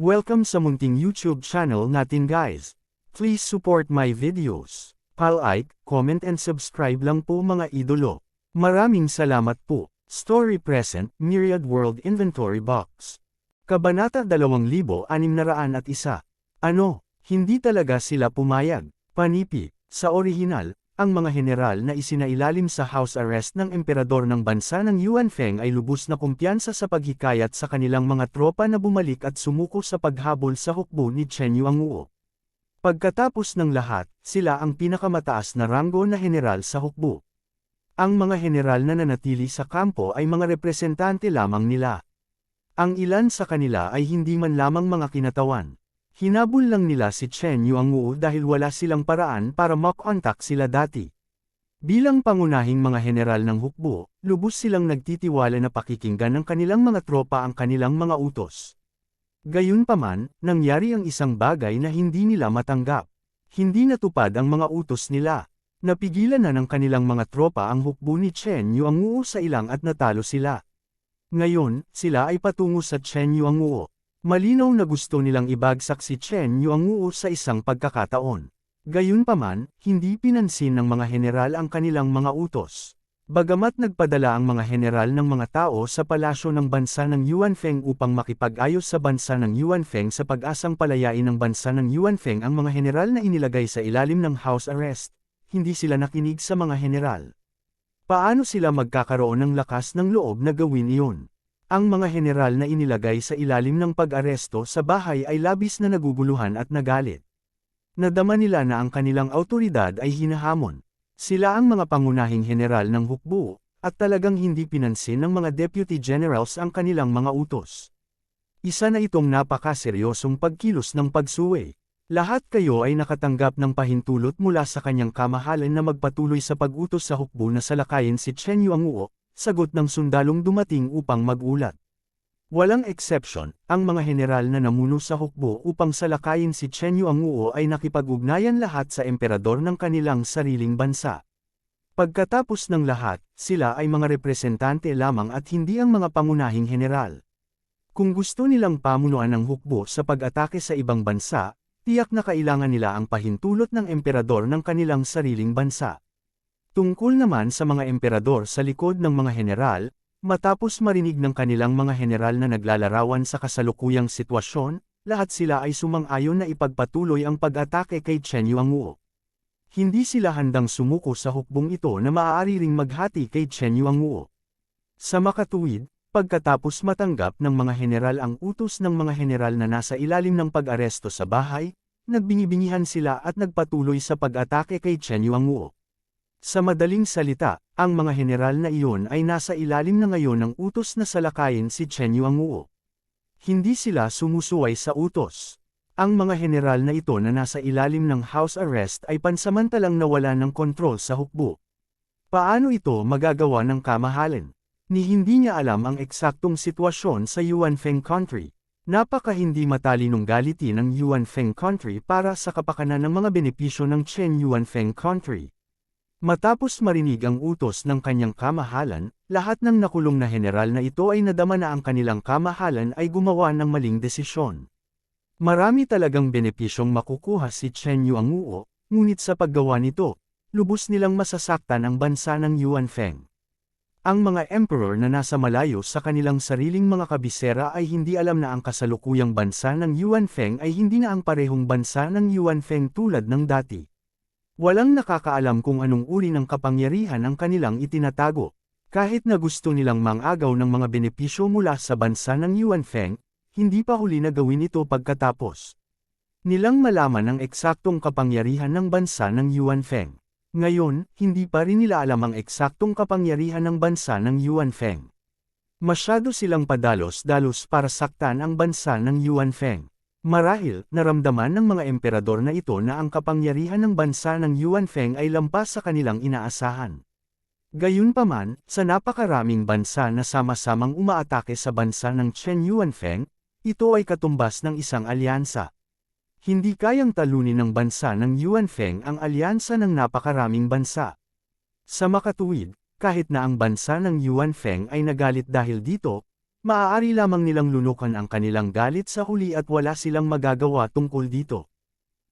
Welcome sa munting YouTube channel natin guys. Please support my videos. Like, comment and subscribe lang po mga idolo. Maraming salamat po. Story Present, Myriad World Inventory Box. Kabanata 2601. Ano, hindi talaga sila pumayag. Panipi, sa orihinal, ang mga general na isinailalim sa house arrest ng emperador ng bansa ng Yuanfeng ay lubos na kumpiyansa sa paghikayat sa kanilang mga tropa na bumalik at sumuko sa paghabol sa hukbo ni Chen Yuanguo. Pagkatapos ng lahat, sila ang pinakamataas na ranggo na general sa hukbo. Ang mga general na nanatili sa kampo ay mga representante lamang nila. Ang ilan sa kanila ay hindi man lamang mga kinatawan. Hinabol lang nila si Chen Yuanguo dahil wala silang paraan para makontak sila dati. Bilang pangunahing mga general ng hukbo, lubos silang nagtitiwala na pakikinggan ng kanilang mga tropa ang kanilang mga utos. Gayunpaman, nangyari ang isang bagay na hindi nila matanggap. Hindi natupad ang mga utos nila. Napigilan na ng kanilang mga tropa ang hukbo ni Chen Yuanguo sa ilang at natalo sila. Ngayon, sila ay patungo sa Chen Yuanguo. Malinaw na gusto nilang ibagsak si Chen Yuanguo sa isang pagkakataon. Gayunpaman, hindi pinansin ng mga general ang kanilang mga utos. Bagamat nagpadala ang mga general ng mga tao sa palasyo ng bansa ng Yuanfeng upang makipag-ayos sa bansa ng Yuanfeng sa pag-asang palayain ng bansa ng Yuanfeng ang mga general na inilagay sa ilalim ng house arrest, hindi sila nakinig sa mga general. Paano sila magkakaroon ng lakas ng loob na gawin iyon? Ang mga general na inilagay sa ilalim ng pag-aresto sa bahay ay labis na naguguluhan at nagalit. Nadama nila na ang kanilang awtoridad ay hinahamon. Sila ang mga pangunahing general ng hukbo, at talagang hindi pinansin ng mga deputy generals ang kanilang mga utos. Isa na itong napakaseryosong pagkilos ng pagsuway. Lahat kayo ay nakatanggap ng pahintulot mula sa kanyang kamahalan na magpatuloy sa pag-utos sa hukbo na salakayin si Chen Yuanguo. Sagot ng sundalong dumating upang mag-ulat. Walang exception, ang mga general na namuno sa hukbo upang salakayin si Chen Yuanguo ay nakipag-ugnayan lahat sa emperador ng kanilang sariling bansa. Pagkatapos ng lahat, sila ay mga representante lamang at hindi ang mga pangunahing general. Kung gusto nilang pamunuan ng hukbo sa pag-atake sa ibang bansa, tiyak na kailangan nila ang pahintulot ng emperador ng kanilang sariling bansa. Tungkol naman sa mga emperador sa likod ng mga general, matapos marinig ng kanilang mga general na naglalarawan sa kasalukuyang sitwasyon, lahat sila ay sumang-ayon na ipagpatuloy ang pag-atake kay Chen Yuanguo. Hindi sila handang sumuko sa hukbong ito na maaari ring maghati kay Chen Yuanguo. Sa makatuwid, pagkatapos matanggap ng mga general ang utos ng mga general na nasa ilalim ng pag-aresto sa bahay, nagbingi-bingihan sila at nagpatuloy sa pag-atake kay Chen Yuanguo. Sa madaling salita, ang mga general na iyon ay nasa ilalim na ngayon ng utos na salakayin si Chen Yuanguo. Hindi sila sumusuway sa utos. Ang mga general na ito na nasa ilalim ng house arrest ay pansamantalang nawala ng kontrol sa hukbo. Paano ito magagawa ng kamahalan? Ni hindi niya alam ang eksaktong sitwasyon sa Yuanfeng country. Napaka hindi matalinong galitin ng Yuanfeng country para sa kapakanan ng mga benepisyo ng Chen Yuanfeng country. Matapos marinig ang utos ng kanyang kamahalan, lahat ng nakulong na general na ito ay nadama na ang kanilang kamahalan ay gumawa ng maling desisyon. Marami talagang benepisyong makukuha si Chen Yuanguo, ngunit sa paggawa nito, lubos nilang masasaktan ang bansa ng Yuanfeng. Ang mga emperor na nasa malayo sa kanilang sariling mga kabisera ay hindi alam na ang kasalukuyang bansa ng Yuanfeng ay hindi na ang parehong bansa ng Yuanfeng tulad ng dati. Walang nakakaalam kung anong uri ng kapangyarihan ang kanilang itinatago. Kahit na gusto nilang mangagaw ng mga benepisyo mula sa bansa ng Yuanfeng, hindi pa huli na gawin ito pagkatapos nilang malaman ang eksaktong kapangyarihan ng bansa ng Yuanfeng. Ngayon, hindi pa rin nila alam ang eksaktong kapangyarihan ng bansa ng Yuanfeng. Masyado silang padalos-dalos para saktan ang bansa ng Yuanfeng. Marahil, naramdaman ng mga emperador na ito na ang kapangyarihan ng bansa ng Yuanfeng ay lampas sa kanilang inaasahan. Gayunpaman, sa napakaraming bansa na sama-samang umaatake sa bansa ng Chen Yuanfeng, ito ay katumbas ng isang alyansa. Hindi kayang talunin ng bansa ng Yuanfeng ang alyansa ng napakaraming bansa. Sa makatuwid, kahit na ang bansa ng Yuanfeng ay nagalit dahil dito, Maaari lamang nilang lunukan ang kanilang galit sa huli at wala silang magagawa tungkol dito.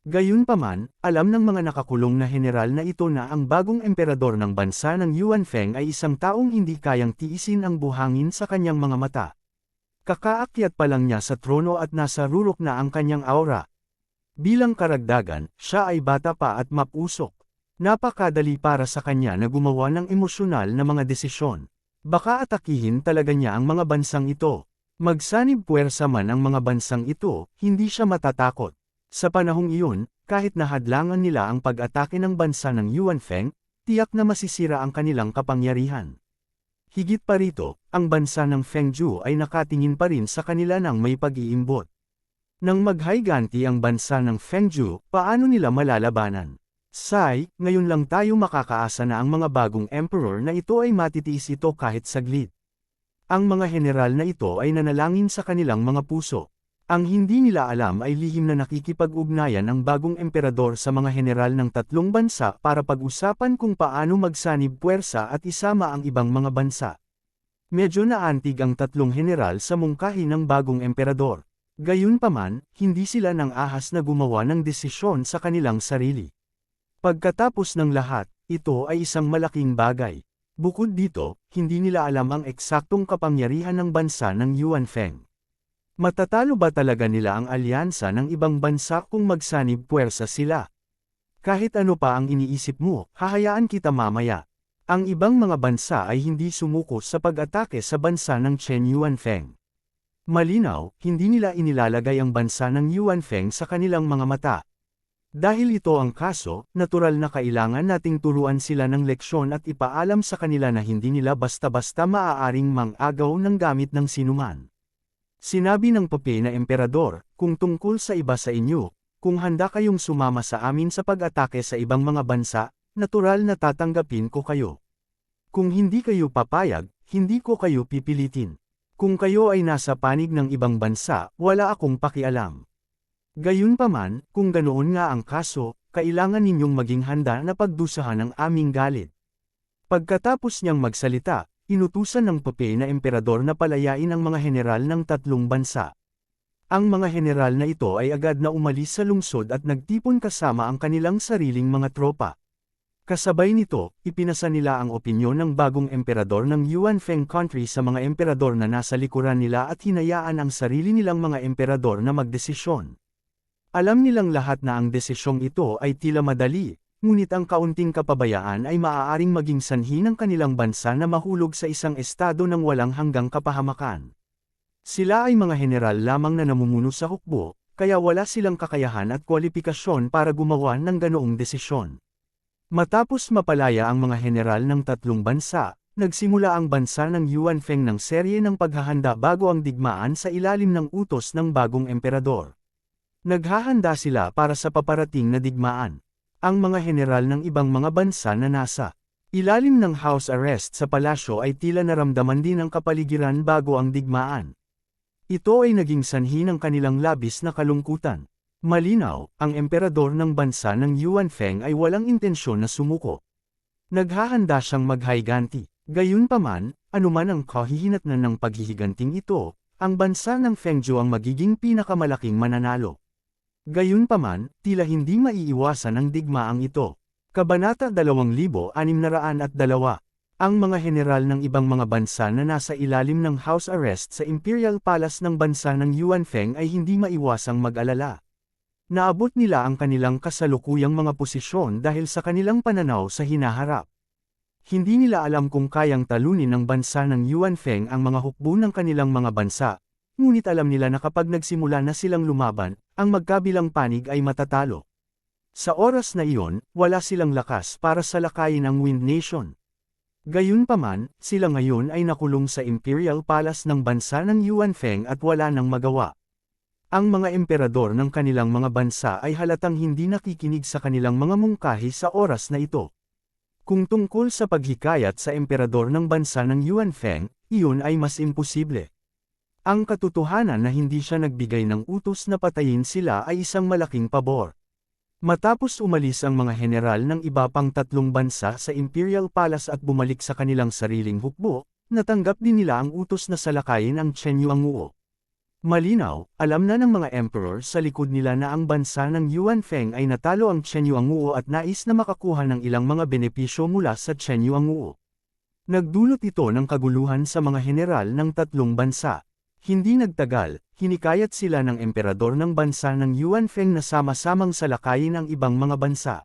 Gayunpaman, alam ng mga nakakulong na general na ito na ang bagong emperador ng bansa ng Yuan Feng ay isang taong hindi kayang tiisin ang buhangin sa kanyang mga mata. Kakaakyat pa lang niya sa trono at nasa rurok na ang kanyang aura. Bilang karagdagan, siya ay bata pa at mapusok. Napakadali para sa kanya na gumawa ng emosyonal na mga desisyon. Baka atakihin talaga niya ang mga bansang ito. Magsanib puwersa man ang mga bansang ito, hindi siya matatakot. Sa panahong iyon, kahit nahadlangan nila ang pag-atake ng bansa ng Yuan Feng, tiyak na masisira ang kanilang kapangyarihan. Higit pa rito, ang bansa ng Fengju ay nakatingin pa rin sa kanila ng may pag-iimbot. Nang maghayganti ang bansa ng Fengju, paano nila malalabanan? Sai, ngayon lang tayo makakaasa na ang mga bagong emperor na ito ay matitiis ito kahit saglit. Ang mga general na ito ay nanalangin sa kanilang mga puso. Ang hindi nila alam ay lihim na nakikipag-ugnayan ang bagong emperador sa mga general ng tatlong bansa para pag-usapan kung paano magsanib puwersa at isama ang ibang mga bansa. Medyo naantig ang tatlong general sa mungkahi ng bagong emperador. Gayunpaman, hindi sila nang ahas na gumawa ng desisyon sa kanilang sarili. Pagkatapos ng lahat, ito ay isang malaking bagay. Bukod dito, hindi nila alam ang eksaktong kapangyarihan ng bansa ng Yuan Feng. Matatalo ba talaga nila ang alyansa ng ibang bansa kung magsanib puwersa sila? Kahit ano pa ang iniisip mo, hahayaan kita mamaya. Ang ibang mga bansa ay hindi sumuko sa pag-atake sa bansa ng Chen Yuan Feng. Malinaw, hindi nila inilalagay ang bansa ng Yuan Feng sa kanilang mga mata. Dahil ito ang kaso, natural na kailangan nating turuan sila ng leksyon at ipaalam sa kanila na hindi nila basta-basta maaaring mang-agaw ng gamit ng sinuman. Sinabi ng Pope na emperador, kung tungkol sa iba sa inyo, kung handa kayong sumama sa amin sa pag-atake sa ibang mga bansa, natural na tatanggapin ko kayo. Kung hindi kayo papayag, hindi ko kayo pipilitin. Kung kayo ay nasa panig ng ibang bansa, wala akong pakialam. Gayunpaman, kung ganoon nga ang kaso, kailangan ninyong maging handa na pagdusahan ang aming galit. Pagkatapos niyang magsalita, inutusan ng Pope na emperador na palayain ang mga general ng tatlong bansa. Ang mga general na ito ay agad na umalis sa lungsod at nagtipon kasama ang kanilang sariling mga tropa. Kasabay nito, ipinasa nila ang opinyon ng bagong emperador ng Yuan Feng country sa mga emperador na nasa likuran nila at hinayaan ang sarili nilang mga emperador na magdesisyon. Alam nilang lahat na ang desisyong ito ay tila madali. Ngunit ang kaunting kapabayaan ay maaaring maging sanhi ng kanilang bansa na mahulog sa isang estado ng walang hanggang kapahamakan. Sila ay mga general lamang na namumuno sa hukbo, kaya wala silang kakayahan at kwalipikasyon para gumawa ng ganoong desisyon. Matapos mapalaya ang mga general ng tatlong bansa, nagsimula ang bansa ng Yuan Feng ng serye ng paghahanda bago ang digmaan sa ilalim ng utos ng bagong emperador. Naghahanda sila para sa paparating na digmaan. Ang mga general ng ibang mga bansa na nasa ilalim ng house arrest sa palasyo ay tila naramdaman din ang kapaligiran bago ang digmaan. Ito ay naging sanhi ng kanilang labis na kalungkutan. Malinaw, ang emperador ng bansa ng Yuan Feng ay walang intensyon na sumuko. Naghahanda siyang maghayganti. Gayunpaman, anuman ang kahihinatnan ng paghihiganting ito, ang bansa ng Fengju ang magiging pinakamalaking mananalo. Gayunpaman, tila hindi maiiwasan ang digmaang ito. Kabanata 2602. Ang mga general ng ibang mga bansa na nasa ilalim ng house arrest sa Imperial Palace ng bansa ng Yuan Feng ay hindi maiwasang mag-alala. Naabot nila ang kanilang kasalukuyang mga posisyon dahil sa kanilang pananaw sa hinaharap. Hindi nila alam kung kayang talunin ng bansa ng Yuan Feng ang mga hukbo ng kanilang mga bansa. Ngunit alam nila na kapag nagsimula na silang lumaban, ang magkabilang panig ay matatalo. Sa oras na iyon, wala silang lakas para salakayin ang Wind Nation. Gayunpaman, sila ngayon ay nakulong sa Imperial Palace ng bansa ng Yuan Feng at wala nang magawa. Ang mga emperador ng kanilang mga bansa ay halatang hindi nakikinig sa kanilang mga mungkahi sa oras na ito. Kung tungkol sa paghikayat sa emperador ng bansa ng Yuan Feng, iyon ay mas imposible. Ang katotohanan na hindi siya nagbigay ng utos na patayin sila ay isang malaking pabor. Matapos umalis ang mga general ng iba pang tatlong bansa sa Imperial Palace at bumalik sa kanilang sariling hukbo, natanggap din nila ang utos na salakayin ang Chen Yuanguo. Malinaw, alam na ng mga emperor sa likod nila na ang bansa ng Yuan Feng ay natalo ang Chen Yuanguo at nais na makakuha ng ilang mga benepisyo mula sa Chen Yuanguo. Nagdulot ito ng kaguluhan sa mga general ng tatlong bansa. Hindi nagtagal, hinikayat sila ng emperador ng bansa ng Yuan Feng na sama-samang salakayin ang ibang mga bansa.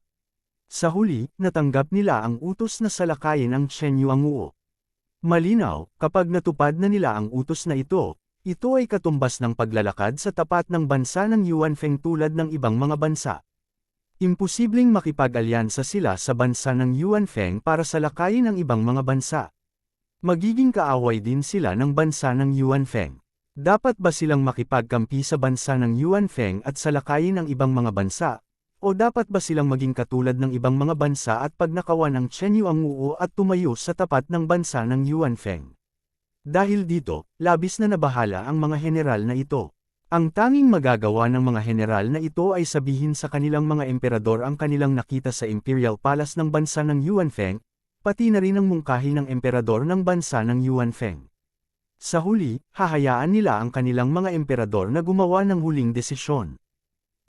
Sa huli, natanggap nila ang utos na salakayin ang Chen Yuanguo. Malinaw, kapag natupad na nila ang utos na ito ay katumbas ng paglalakad sa tapat ng bansa ng Yuan Feng tulad ng ibang mga bansa. Imposibleng makipag-alyansa sila sa bansa ng Yuan Feng para salakayin ang ibang mga bansa. Magiging kaaway din sila ng bansa ng Yuan Feng. Dapat ba silang makipagkampi sa bansa ng Yuan Feng at salakayin ang ibang mga bansa? O dapat ba silang maging katulad ng ibang mga bansa at pagnakawan ng Chen Yuanguo at tumayo sa tapat ng bansa ng Yuan Feng? Dahil dito, labis na nabahala ang mga general na ito. Ang tanging magagawa ng mga general na ito ay sabihin sa kanilang mga emperador ang kanilang nakita sa Imperial Palace ng bansa ng Yuan Feng, pati na rin ang mungkahi ng emperador ng bansa ng Yuan Feng. Sa huli, hahayaan nila ang kanilang mga emperador na gumawa ng huling desisyon.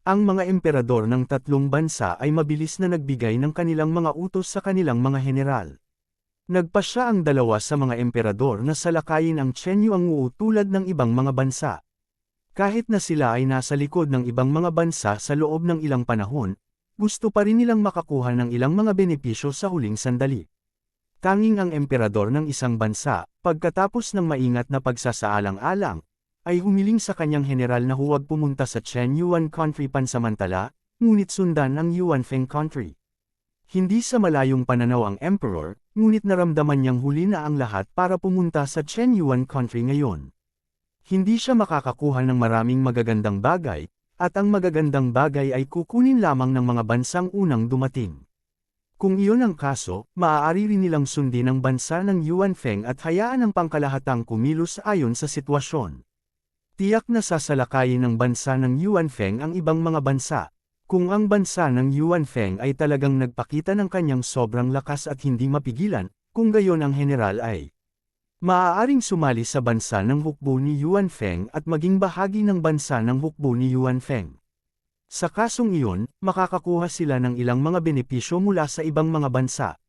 Ang mga emperador ng tatlong bansa ay mabilis na nagbigay ng kanilang mga utos sa kanilang mga general. Nagpasya ang dalawa sa mga emperador na salakayin ang Chen Yuanguo tulad ng ibang mga bansa. Kahit na sila ay nasa likod ng ibang mga bansa sa loob ng ilang panahon, gusto pa rin nilang makakuha ng ilang mga benepisyo sa huling sandali. Tanging ang emperador ng isang bansa, pagkatapos ng maingat na pagsasaalang-alang, ay humiling sa kanyang general na huwag pumunta sa Chen Yuan country pansamantala, ngunit sundan ang Yuan Feng country. Hindi sa malayong pananaw ang emperor, ngunit naramdaman niyang huli na ang lahat para pumunta sa Chen Yuan country ngayon. Hindi siya makakakuha ng maraming magagandang bagay, at ang magagandang bagay ay kukunin lamang ng mga bansang unang dumating. Kung iyon ang kaso, maaari rin nilang sundin ang bansa ng Yuan Feng at hayaan ang pangkalahatang kumilos ayon sa sitwasyon. Tiyak na sasalakayin ng bansa ng Yuan Feng ang ibang mga bansa. Kung ang bansa ng Yuan Feng ay talagang nagpakita ng kanyang sobrang lakas at hindi mapigilan, kung gayon ang general ay maaaring sumali sa bansa ng hukbo ni Yuan Feng at maging bahagi ng bansa ng hukbo ni Yuan Feng. Sa kasong iyon, makakakuha sila ng ilang mga benepisyo mula sa ibang mga bansa.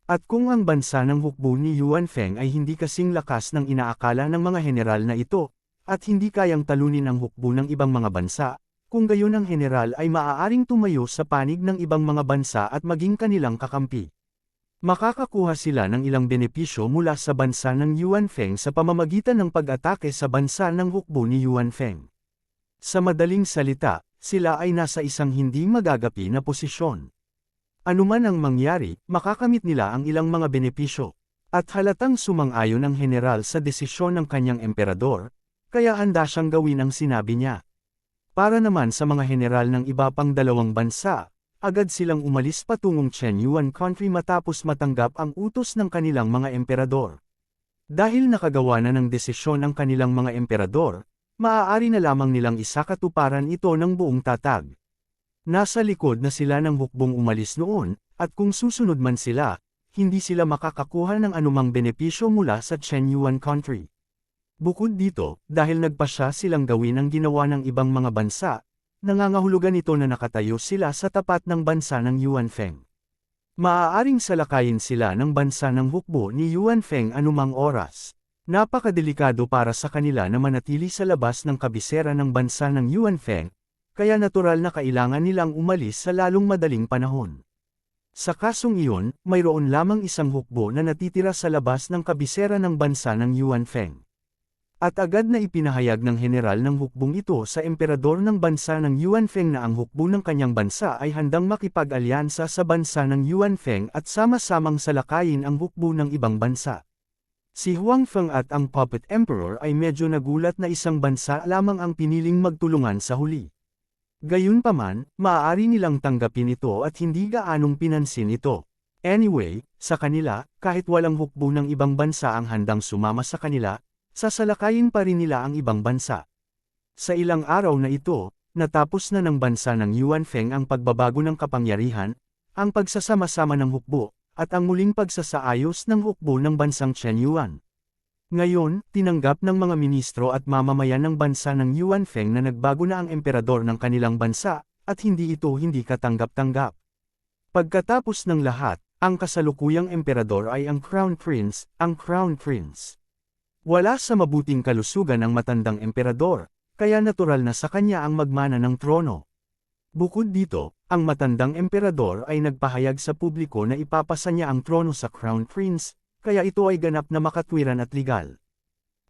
At kung ang bansa ng hukbo ni Yuan Feng ay hindi kasing lakas ng inaakala ng mga general na ito, at hindi kayang talunin ang hukbo ng ibang mga bansa, kung gayon ang general ay maaaring tumayo sa panig ng ibang mga bansa at maging kanilang kakampi. Makakakuha sila ng ilang benepisyo mula sa bansa ng Yuan Feng sa pamamagitan ng pag-atake sa bansa ng hukbo ni Yuan Feng. Sa madaling salita, sila ay nasa isang hindi magagapi na posisyon. Anuman ang mangyari, makakamit nila ang ilang mga benepisyo. At halatang sumang-ayon ang general sa desisyon ng kanyang emperador, kaya handa siyang gawin ang sinabi niya. Para naman sa mga general ng iba pang dalawang bansa, agad silang umalis patungong Chen Yuan country matapos matanggap ang utos ng kanilang mga emperador. Dahil nakagawa na ng desisyon ang kanilang mga emperador, maaari na lamang nilang isakatuparan ito ng buong tatag. Nasa likod na sila ng hukbong umalis noon, at kung susunod man sila, hindi sila makakakuha ng anumang benepisyo mula sa Chen Yuan country. Bukod dito, dahil nagpasya silang gawin ang ginawa ng ibang mga bansa, nangangahulugan ito na nakatayo sila sa tapat ng bansa ng Yuan Feng. Maaaring salakayin sila ng bansa ng hukbo ni Yuan Feng anumang oras. Napakadelikado para sa kanila na manatili sa labas ng kabisera ng bansa ng Yuan Feng, kaya natural na kailangan nilang umalis sa lalong madaling panahon. Sa kasong iyon, mayroon lamang isang hukbo na natitira sa labas ng kabisera ng bansa ng Yuan Feng. At agad na ipinahayag ng general ng hukbong ito sa emperador ng bansa ng Yuan Feng na ang hukbo ng kanyang bansa ay handang makipag-alyansa sa bansa ng Yuan Feng at sama-samang salakayin ang hukbo ng ibang bansa. Si Huang Feng at ang Puppet Emperor ay medyo nagulat na isang bansa lamang ang piniling magtulungan sa huli. Gayunpaman, maaari nilang tanggapin ito at hindi gaanong pinansin ito. Anyway, sa kanila, kahit walang hukbo ng ibang bansa ang handang sumama sa kanila, sasalakayin pa rin nila ang ibang bansa. Sa ilang araw na ito, natapos na ng bansa ng Yuan Feng ang pagbabago ng kapangyarihan, ang pagsasama-sama ng hukbo, at ang muling pagsasaayos ng hukbo ng bansang Chen Yuan. Ngayon, tinanggap ng mga ministro at mamamayan ng bansa ng Yuan Feng na nagbago na ang emperador ng kanilang bansa, at hindi katanggap-tanggap. Pagkatapos ng lahat, ang kasalukuyang emperador ay ang Crown Prince, Wala sa mabuting kalusugan ang matandang emperador, kaya natural na sa kanya ang magmana ng trono. Bukod dito, ang matandang emperador ay nagpahayag sa publiko na ipapasa niya ang trono sa Crown Prince, kaya ito ay ganap na makatwiran at legal.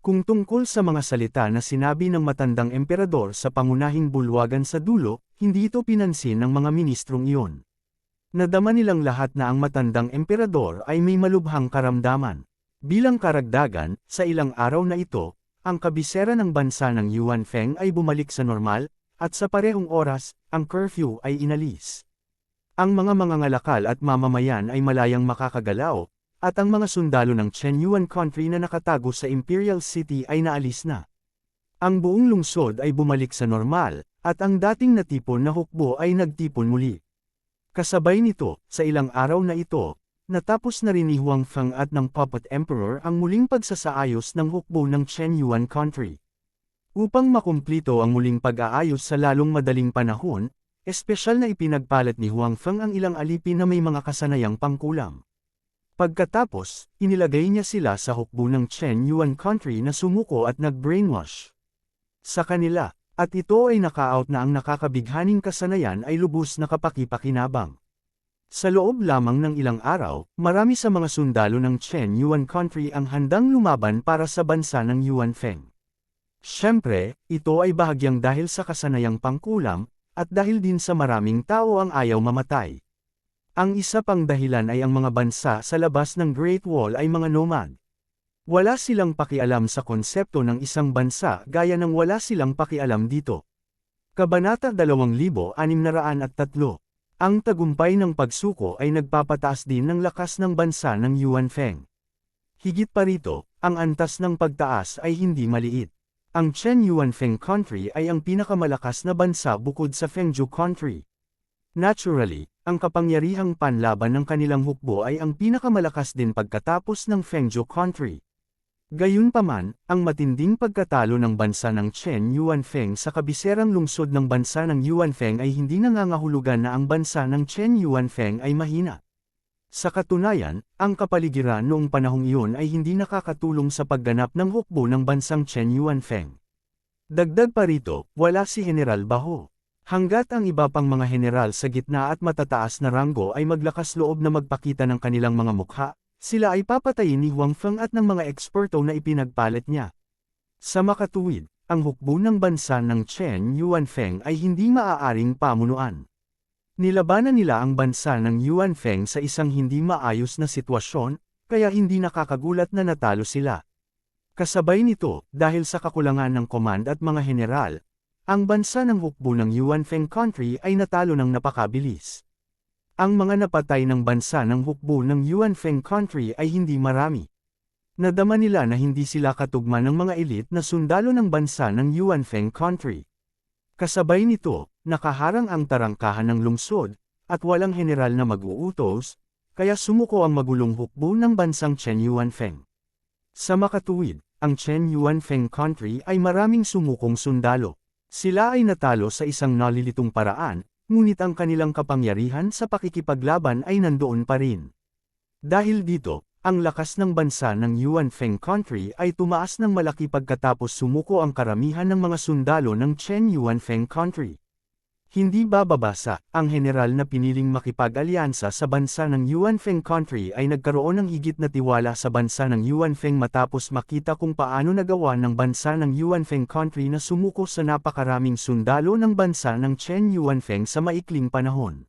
Kung tungkol sa mga salita na sinabi ng matandang emperador sa pangunahing bulwagan sa dulo, hindi ito pinansin ng mga ministrong iyon. Nadama nilang lahat na ang matandang emperador ay may malubhang karamdaman. Bilang karagdagan, sa ilang araw na ito, ang kabisera ng bansa ng Yuan Feng ay bumalik sa normal, at sa parehong oras, ang curfew ay inalis. Ang mga mangangalakal at mamamayan ay malayang makakagalaw, at ang mga sundalo ng Chen Yuan Country na nakatago sa Imperial City ay naalis na. Ang buong lungsod ay bumalik sa normal, at ang dating natipon na hukbo ay nagtipon muli. Kasabay nito, sa ilang araw na ito, natapos na rin ni Huang Feng at ng Puppet Emperor ang muling pagsasaayos ng hukbo ng Chen Yuan Country. Upang makumplito ang muling pag-aayos sa lalong madaling panahon, espesyal na ipinagpalit ni Huang Feng ang ilang alipin na may mga kasanayang pangkulam. Pagkatapos, inilagay niya sila sa hukbo ng Chen Yuan Country na sumuko at nag-brainwash sa kanila, at ito ay naka-out na ang nakakabighaning kasanayan ay lubos na kapakipakinabang. Sa loob lamang ng ilang araw, marami sa mga sundalo ng Chen Yuan Country ang handang lumaban para sa bansa ng Yuan Feng. Siyempre, ito ay bahagyang dahil sa kasanayang pangkulam, at dahil din sa maraming tao ang ayaw mamatay. Ang isa pang dahilan ay ang mga bansa sa labas ng Great Wall ay mga nomad. Wala silang pakialam sa konsepto ng isang bansa gaya ng wala silang pakialam dito. Kabanata 2603. Ang tagumpay ng pagsuko ay nagpapataas din ng lakas ng bansa ng Yuan Feng. Higit pa rito, ang antas ng pagtaas ay hindi maliit. Ang Chen Yuan Feng Country ay ang pinakamalakas na bansa bukod sa Fengzhou Country. Naturally, ang kapangyarihang panlaban ng kanilang hukbo ay ang pinakamalakas din pagkatapos ng Fengzhou Country. Gayunpaman, ang matinding pagkatalo ng bansa ng Chen Yuan Feng sa kabiserang lungsod ng bansa ng Yuan Feng ay hindi nangangahulugan na ang bansa ng Chen Yuan Feng ay mahina. Sa katunayan, ang kapaligiran noong panahong iyon ay hindi nakakatulong sa pagganap ng hukbo ng bansang Chen Yuan Feng. Dagdag pa rito, wala si General Baho. Hanggat ang iba pang mga general sa gitna at matataas na ranggo ay maglakas loob na magpakita ng kanilang mga mukha, sila ay papatayin ni Huang Feng at ng mga eksperto na ipinagpalit niya. Sa makatuwid, ang hukbo ng bansa ng Chen Yuan Feng ay hindi maaaring pamunuan. Nilabanan nila ang bansa ng Yuan Feng sa isang hindi maayos na sitwasyon, kaya hindi nakakagulat na natalo sila. Kasabay nito, dahil sa kakulangan ng command at mga general, ang bansa ng hukbo ng Yuan Feng Country ay natalo ng napakabilis. Ang mga napatay ng bansa ng hukbo ng Yuan Feng Country ay hindi marami. Nadama nila na hindi sila katugma ng mga elite na sundalo ng bansa ng Yuan Feng Country. Kasabay nito, nakaharang ang tarangkahan ng lungsod, at walang general na mag-uutos, kaya sumuko ang magulong hukbo ng bansang Chen Yuan Feng. Sa makatuwid, ang Chen Yuan Feng Country ay maraming sumukong sundalo. Sila ay natalo sa isang nalilitong paraan, ngunit ang kanilang kapangyarihan sa pakikipaglaban ay nandoon pa rin. Dahil dito, ang lakas ng bansa ng Yuan Feng Country ay tumaas ng malaki pagkatapos sumuko ang karamihan ng mga sundalo ng Chen Yuan Feng Country. Hindi bababasa, ang general na piniling makipag-alyansa sa bansa ng Yuan Feng Country ay nagkaroon ng higit na tiwala sa bansa ng Yuan Feng matapos makita kung paano nagawa ng bansa ng Yuan Feng Country na sumuko sa napakaraming sundalo ng bansa ng Chen Yuan Feng sa maikling panahon.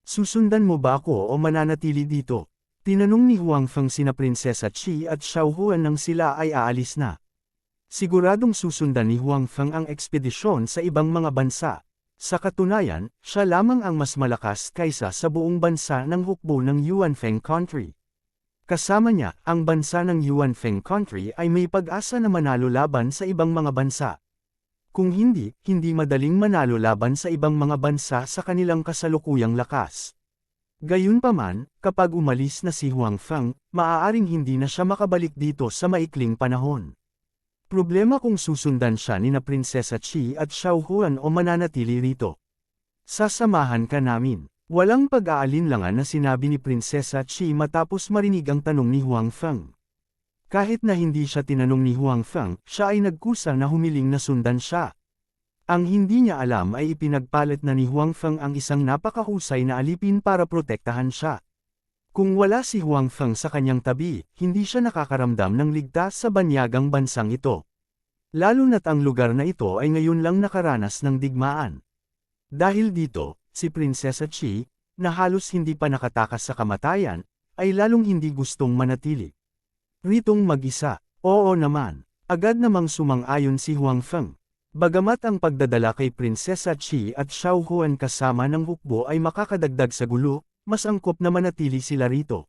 Susundan mo ba ako o mananatili dito? Tinanong ni Huang Feng sina Prinsesa Qi at Xiao Huan nang sila ay aalis na. Siguradong susundan ni Huang Feng ang ekspedisyon sa ibang mga bansa. Sa katunayan, siya lamang ang mas malakas kaysa sa buong bansa ng hukbo ng Yuan Feng Country. Kasama niya, ang bansa ng Yuan Feng Country ay may pag-asa na manalo laban sa ibang mga bansa. Kung hindi madaling manalo laban sa ibang mga bansa sa kanilang kasalukuyang lakas. Gayunpaman, kapag umalis na si Huang Feng, maaaring hindi na siya makabalik dito sa maikling panahon. Problema kung susundan siya ni na Prinsesa Qi at Xiao Huan o mananatili rito. Sasamahan ka namin. Walang pag-aalinlangan na sinabi ni Prinsesa Qi matapos marinig ang tanong ni Huang Feng. Kahit na hindi siya tinanong ni Huang Feng, siya ay nagkusa na humiling na sundan siya. Ang hindi niya alam ay ipinagpalit na ni Huang Feng ang isang napakahusay na alipin para protektahan siya. Kung wala si Huang Feng sa kanyang tabi, hindi siya nakakaramdam ng ligtas sa banyagang bansang ito. Lalo na't ang lugar na ito ay ngayon lang nakaranas ng digmaan. Dahil dito, si Prinsesa Qi, na halos hindi pa nakatakas sa kamatayan, ay lalong hindi gustong manatili ritong mag-isa. Oo naman, agad namang sumang-ayon si Huang Feng. Bagamat ang pagdadala kay Prinsesa Qi at Xiao Huan kasama ng hukbo ay makakadagdag sa gulo, mas angkop na manatili sila rito.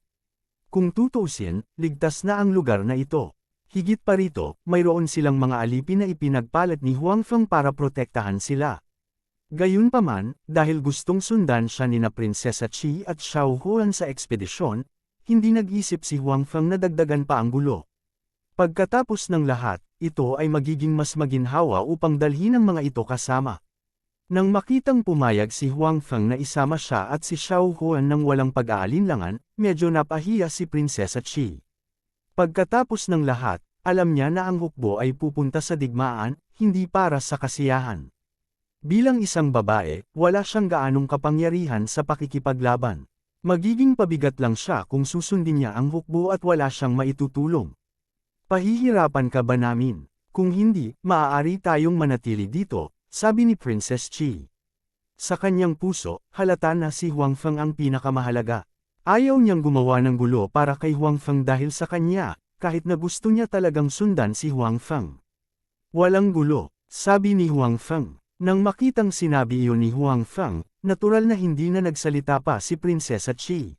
Kung tutuusin, ligtas na ang lugar na ito. Higit pa rito, mayroon silang mga alipin na ipinagpalit ni Huang Feng para protektahan sila. Gayunpaman, dahil gustong sundan siya ni na Prinsesa Qi at Xiao Huan sa ekspedisyon, hindi nag-isip si Huang Feng na dagdagan pa ang gulo. Pagkatapos ng lahat, ito ay magiging mas maginhawa upang dalhin ang mga ito kasama. Nang makitang pumayag si Huang Feng na isama siya at si Xiao Huan nang walang pag-aalinlangan, medyo napahiya si Prinsesa Qi. Pagkatapos ng lahat, alam niya na ang hukbo ay pupunta sa digmaan, hindi para sa kasiyahan. Bilang isang babae, wala siyang gaanong kapangyarihan sa pakikipaglaban. Magiging pabigat lang siya kung susundin niya ang hukbo at wala siyang maitutulong. Pahihirapan ka ba namin? Kung hindi, maaari tayong manatili dito, sabi ni Princess Qi. Sa kanyang puso, halata na si Huang Feng ang pinakamahalaga. Ayaw niyang gumawa ng gulo para kay Huang Feng dahil sa kanya, kahit na gusto niya talagang sundan si Huang Feng. Walang gulo, sabi ni Huang Feng. Nang makitang sinabi iyon ni Huang Feng, natural na hindi na nagsalita pa si Prinsesa Qi.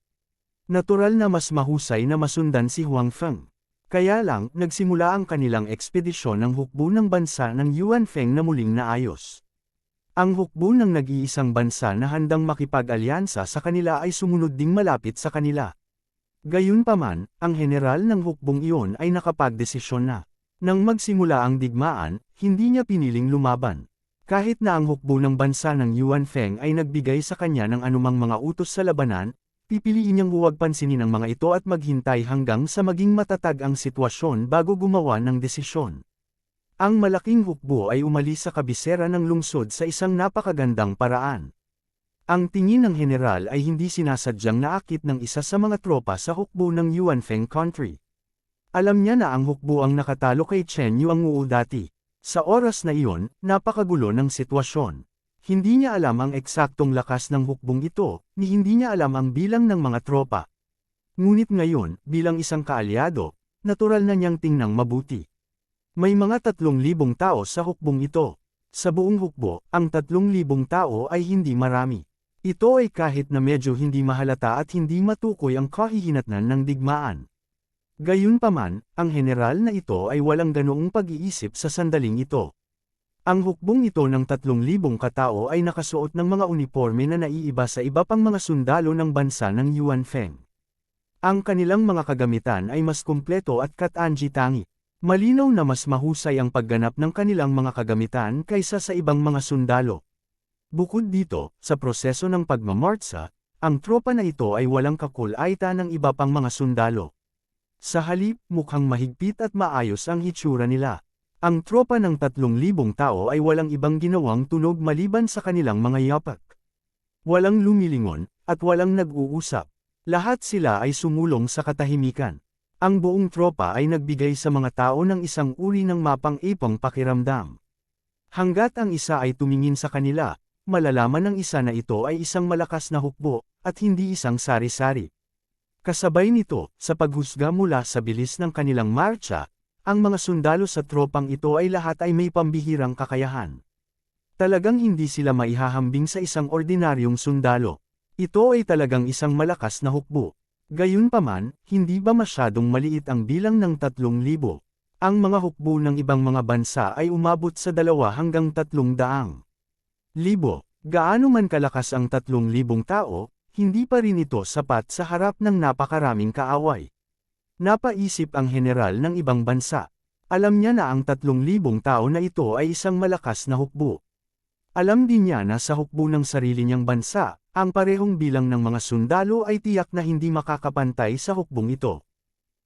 Natural na mas mahusay na masundan si Huang Feng. Kaya lang, nagsimula ang kanilang ekspedisyon ng hukbo ng bansa ng Yuan Feng na muling naayos. Ang hukbo ng nag-iisang bansa na handang makipag-alyansa sa kanila ay sumunod ding malapit sa kanila. Gayunpaman, ang general ng hukbong iyon ay nakapagdesisyon na. Nang magsimula ang digmaan, hindi niya piniling lumaban. Kahit na ang hukbo ng bansa ng Yuan Feng ay nagbigay sa kanya ng anumang mga utos sa labanan, pipiliin niyang huwag pansinin ang mga ito at maghintay hanggang sa maging matatag ang sitwasyon bago gumawa ng desisyon. Ang malaking hukbo ay umalis sa kabisera ng lungsod sa isang napakagandang paraan. Ang tingin ng general ay hindi sinasadyang naakit ng isa sa mga tropa sa hukbo ng Yuan Feng country. Alam niya na ang hukbo ang nakatalo kay Chen Yu ang dati. Sa oras na iyon, napakagulo ng sitwasyon. Hindi niya alam ang eksaktong lakas ng hukbong ito, ni hindi niya alam ang bilang ng mga tropa. Ngunit ngayon, bilang isang kaalyado, natural na niyang tingnang mabuti. May mga 3,000 tao sa hukbong ito. Sa buong hukbo, ang 3,000 tao ay hindi marami. Ito ay kahit na medyo hindi mahalata at hindi matukoy ang kahihinatnan ng digmaan. Gayunpaman, ang general na ito ay walang ganoong pag-iisip sa sandaling ito. Ang hukbong ito ng 3,000 katao ay nakasuot ng mga uniforme na naiiba sa iba pang mga sundalo ng bansa ng Yuan Feng. Ang kanilang mga kagamitan ay mas kumpleto at katangi-tangi. Malinaw na mas mahusay ang pagganap ng kanilang mga kagamitan kaysa sa ibang mga sundalo. Bukod dito, sa proseso ng pagmamartsa, ang tropa na ito ay walang kakulaita ng iba pang mga sundalo. Sa halip, mukhang mahigpit at maayos ang hitsura nila. Ang tropa ng 3,000 tao ay walang ibang ginawang tunog maliban sa kanilang mga yapak. Walang lumilingon, at walang nag-uusap. Lahat sila ay sumulong sa katahimikan. Ang buong tropa ay nagbigay sa mga tao ng isang uri ng mapang-ipang pakiramdam. Hanggat ang isa ay tumingin sa kanila, malalaman ng isa na ito ay isang malakas na hukbo, at hindi isang sari-sari. Kasabay nito, sa paghusga mula sa bilis ng kanilang marcha, ang mga sundalo sa tropang ito ay lahat ay may pambihirang kakayahan. Talagang hindi sila maihahambing sa isang ordinaryong sundalo. Ito ay talagang isang malakas na hukbo. Gayunpaman, hindi ba masyadong maliit ang bilang ng 3,000? Ang mga hukbo ng ibang mga bansa ay umabot sa 2 hanggang 300,000. Gaano man kalakas ang 3,000 tao, hindi pa rin ito sapat sa harap ng napakaraming kaaway. Napaisip ang general ng ibang bansa. Alam niya na ang 3,000 tao na ito ay isang malakas na hukbo. Alam din niya na sa hukbo ng sarili niyang bansa, ang parehong bilang ng mga sundalo ay tiyak na hindi makakapantay sa hukbong ito.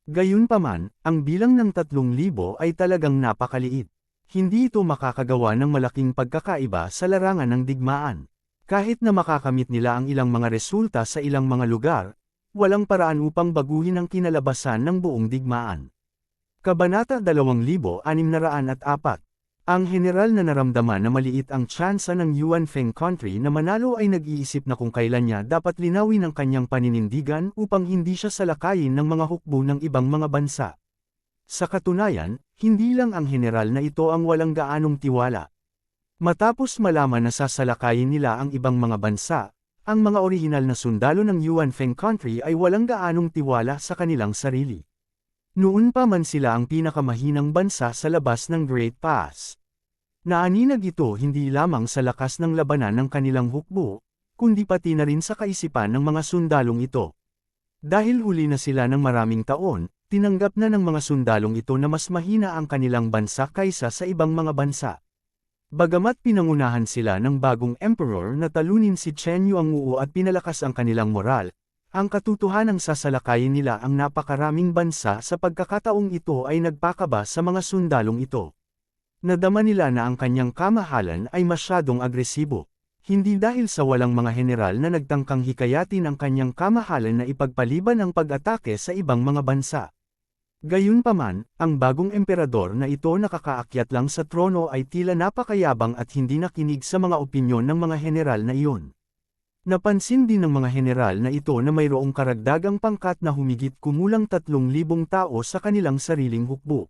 Gayunpaman, ang bilang ng 3,000 ay talagang napakaliit. Hindi ito makakagawa ng malaking pagkakaiba sa larangan ng digmaan. Kahit na makakamit nila ang ilang mga resulta sa ilang mga lugar, walang paraan upang baguhin ang kinalabasan ng buong digmaan. Kabanata 2604. Ang general na naramdaman na maliit ang tsansa ng Yuan Feng country na manalo ay nag-iisip na kung kailan niya dapat linawin ang kanyang paninindigan upang hindi siya salakayin ng mga hukbo ng ibang mga bansa. Sa katunayan, hindi lang ang general na ito ang walang gaanong tiwala. Matapos malaman na sasalakayin nila ang ibang mga bansa, ang mga orihinal na sundalo ng Yuan Feng country ay walang gaanong tiwala sa kanilang sarili. Noon pa man sila ang pinakamahinang bansa sa labas ng Great Pass. Naaninag ito hindi lamang sa lakas ng labanan ng kanilang hukbo, kundi pati na rin sa kaisipan ng mga sundalong ito. Dahil huli na sila ng maraming taon, tinanggap na ng mga sundalong ito na mas mahina ang kanilang bansa kaysa sa ibang mga bansa. Bagamat pinangunahan sila ng bagong emperor na talunin si Chen Yuanguo at pinalakas ang kanilang moral, ang katotohanang sasalakayin nila ang napakaraming bansa sa pagkakataong ito ay nagpakaba sa mga sundalong ito. Nadama nila na ang kanyang kamahalan ay masyadong agresibo. Hindi dahil sa walang mga general na nagtangkang hikayatin ang kanyang kamahalan na ipagpaliban ang pag-atake sa ibang mga bansa. Gayunpaman, ang bagong emperador na ito nakakaakyat lang sa trono ay tila napakayabang at hindi nakinig sa mga opinyon ng mga general na iyon. Napansin din ng mga general na ito na mayroong karagdagang pangkat na humigit kumulang 3,000 tao sa kanilang sariling hukbo.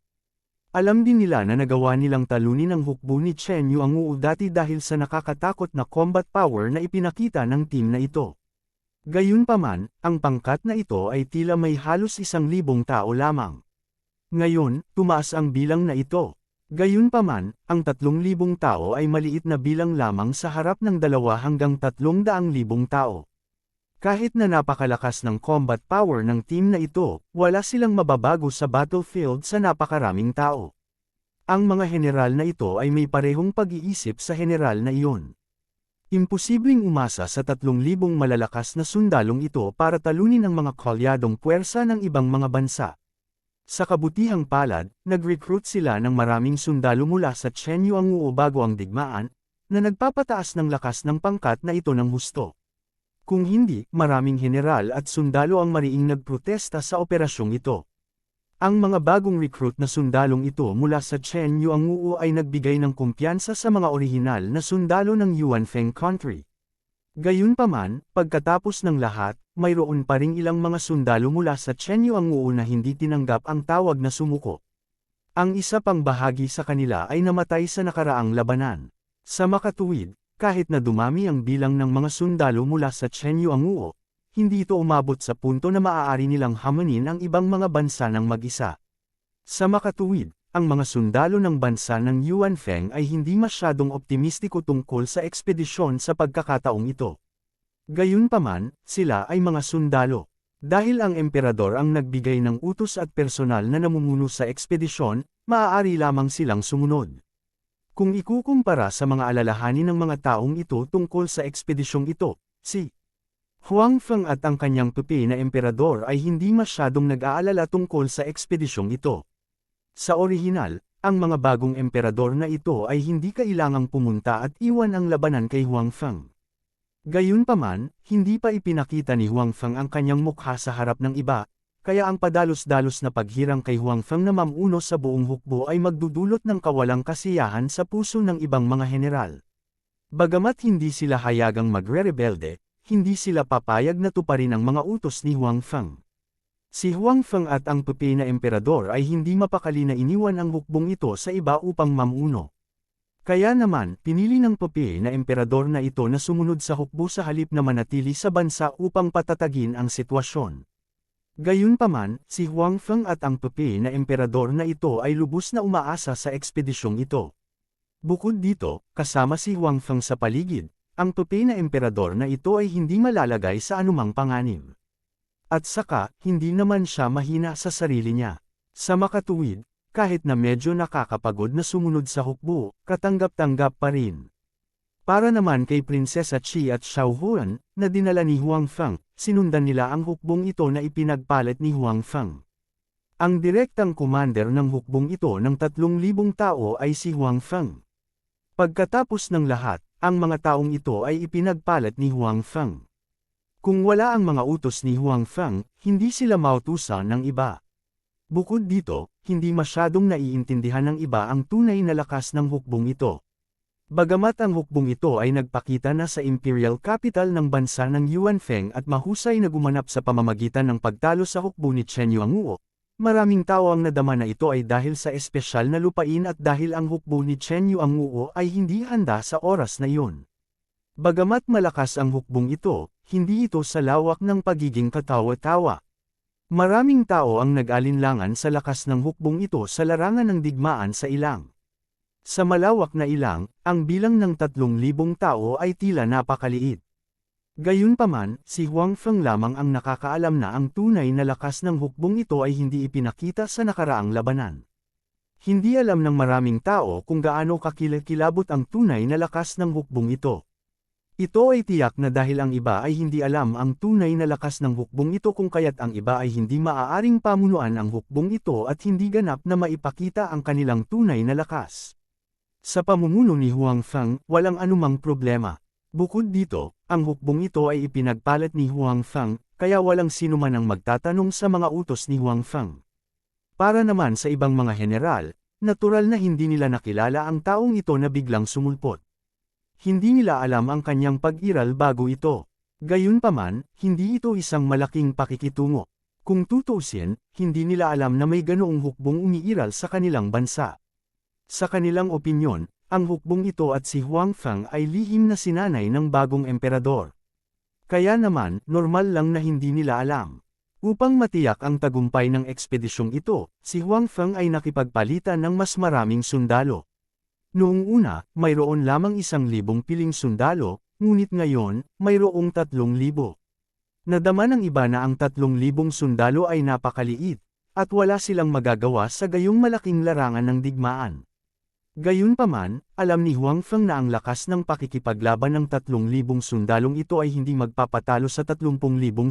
Alam din nila na nagawa nilang talunin ang hukbo ni Chen Yuanguo dati dahil sa nakakatakot na combat power na ipinakita ng team na ito. Gayunpaman, ang pangkat na ito ay tila may halos 1,000 tao lamang. Ngayon, tumaas ang bilang na ito. Gayunpaman, ang 3,000 tao ay maliit na bilang lamang sa harap ng 2 hanggang 300,000 tao. Kahit na napakalakas ng combat power ng team na ito, wala silang mababago sa battlefield sa napakaraming tao. Ang mga general na ito ay may parehong pag-iisip sa general na iyon. Imposibleng umasa sa 3,000 malalakas na sundalong ito para talunin ang mga kalyadong puwersa ng ibang mga bansa. Sa kabutihang palad, nag-recruit sila ng maraming sundalo mula sa Chen Yuanguo bago ang digmaan, na nagpapataas ng lakas ng pangkat na ito ng husto. Kung hindi, maraming general at sundalo ang mariing nagprotesta sa operasyong ito. Ang mga bagong recruit na sundalong ito mula sa Chen Yuanguo ay nagbigay ng kumpiyansa sa mga orihinal na sundalo ng Yuan Feng country. Gayunpaman, pagkatapos ng lahat, mayroon pa ring ilang mga sundalo mula sa Chen Yuanguo na hindi tinanggap ang tawag na sumuko. Ang isa pang bahagi sa kanila ay namatay sa nakaraang labanan. Sa makatuwid, kahit na dumami ang bilang ng mga sundalo mula sa Chen Yuanguo, hindi ito umabot sa punto na maaari nilang hamunin ang ibang mga bansa ng mag-isa. Sa makatuwid, ang mga sundalo ng bansa ng Yuan Feng ay hindi masyadong optimistiko tungkol sa ekspedisyon sa pagkakataong ito. Gayunpaman, sila ay mga sundalo. Dahil ang emperador ang nagbigay ng utos at personal na namumuno sa ekspedisyon, maaari lamang silang sumunod. Kung ikukumpara sa mga alalahanin ng mga taong ito tungkol sa ekspedisyong ito, si Huang Feng at ang kanyang pipi na emperador ay hindi masyadong nag-aalala tungkol sa ekspedisyong ito. Sa orihinal, ang mga bagong emperador na ito ay hindi kailangang pumunta at iwan ang labanan kay Huang Feng. Gayunpaman, hindi pa ipinakita ni Huang Feng ang kanyang mukha sa harap ng iba, kaya ang padalos-dalos na paghirang kay Huang Feng na mamuno sa buong hukbo ay magdudulot ng kawalang kasiyahan sa puso ng ibang mga general. Bagamat hindi sila hayagang magre-rebelde, hindi sila papayag na tuparin ang mga utos ni Huang Feng. Si Huang Feng at ang pipi na emperador ay hindi mapakali na iniwan ang hukbong ito sa iba upang mamuno. Kaya naman, pinili ng pipi na emperador na ito na sumunod sa hukbo sa halip na manatili sa bansa upang patatagin ang sitwasyon. Gayunpaman, si Huang Feng at ang pipi na emperador na ito ay lubos na umaasa sa ekspedisyong ito. Bukod dito, kasama si Huang Feng sa paligid, ang tupay na emperador na ito ay hindi malalagay sa anumang panganib. At saka, hindi naman siya mahina sa sarili niya. Sa makatuwid, kahit na medyo nakakapagod na sumunod sa hukbo, katanggap-tanggap pa rin. Para naman kay Prinsesa Chi at Xiao Huan, na dinala ni Huang Feng, sinundan nila ang hukbong ito na ipinagpalit ni Huang Feng. Ang direktang commander ng hukbong ito ng 3,000 tao ay si Huang Feng. Pagkatapos ng lahat, ang mga taong ito ay ipinagpalit ni Huang Feng. Kung wala ang mga utos ni Huang Feng, hindi sila mautusan ng iba. Bukod dito, hindi masyadong naiintindihan ng iba ang tunay na lakas ng hukbong ito. Bagamat ang hukbong ito ay nagpakita na sa imperial capital ng bansa ng Yuanfeng at mahusay na gumanap sa pamamagitan ng pagtalo sa hukbo ni Chen Yuanguo, maraming tao ang nadama na ito ay dahil sa espesyal na lupain at dahil ang hukbo ni Chen Yuanguo ay hindi handa sa oras na iyon. Bagamat malakas ang hukbong ito, hindi ito sa lawak ng pagiging katawa-tawa. Maraming tao ang nag-alinlangan sa lakas ng hukbong ito sa larangan ng digmaan sa ilang. Sa malawak na ilang, ang bilang ng 3,000 tao ay tila napakaliit. Gayunpaman, si Huang Feng lamang ang nakakaalam na ang tunay na lakas ng hukbong ito ay hindi ipinakita sa nakaraang labanan. Hindi alam ng maraming tao kung gaano kakilabot ang tunay na lakas ng hukbong ito. Ito ay tiyak na dahil ang iba ay hindi alam ang tunay na lakas ng hukbong ito kung kaya't ang iba ay hindi maaaring pamunuan ang hukbong ito at hindi ganap na maipakita ang kanilang tunay na lakas. Sa pamumuno ni Huang Feng, walang anumang problema. Bukod dito, ang hukbong ito ay ipinagpalit ni Huang Feng, kaya walang sino man ang magtatanong sa mga utos ni Huang Feng. Para naman sa ibang mga general, natural na hindi nila nakilala ang taong ito na biglang sumulpot. Hindi nila alam ang kanyang pag-iral bago ito. Gayunpaman, hindi ito isang malaking pakikitungo. Kung tutuusin, hindi nila alam na may ganoong hukbong umiiral sa kanilang bansa. Sa kanilang opinyon, ang hukbong ito at si Huang Feng ay lihim na sinanay ng bagong emperador. Kaya naman, normal lang na hindi nila alam. Upang matiyak ang tagumpay ng ekspedisyong ito, si Huang Feng ay nakipagpalitan ng mas maraming sundalo. Noong una, mayroon lamang 1,000 piling sundalo, ngunit ngayon, mayroong 3,000. Nadama ng iba na ang 3,000 sundalo ay napakaliit, at wala silang magagawa sa gayong malaking larangan ng digmaan. Gayunpaman, alam ni Huang Feng na ang lakas ng pakikipaglaban ng 3,000 sundalong ito ay hindi magpapatalo sa 30,000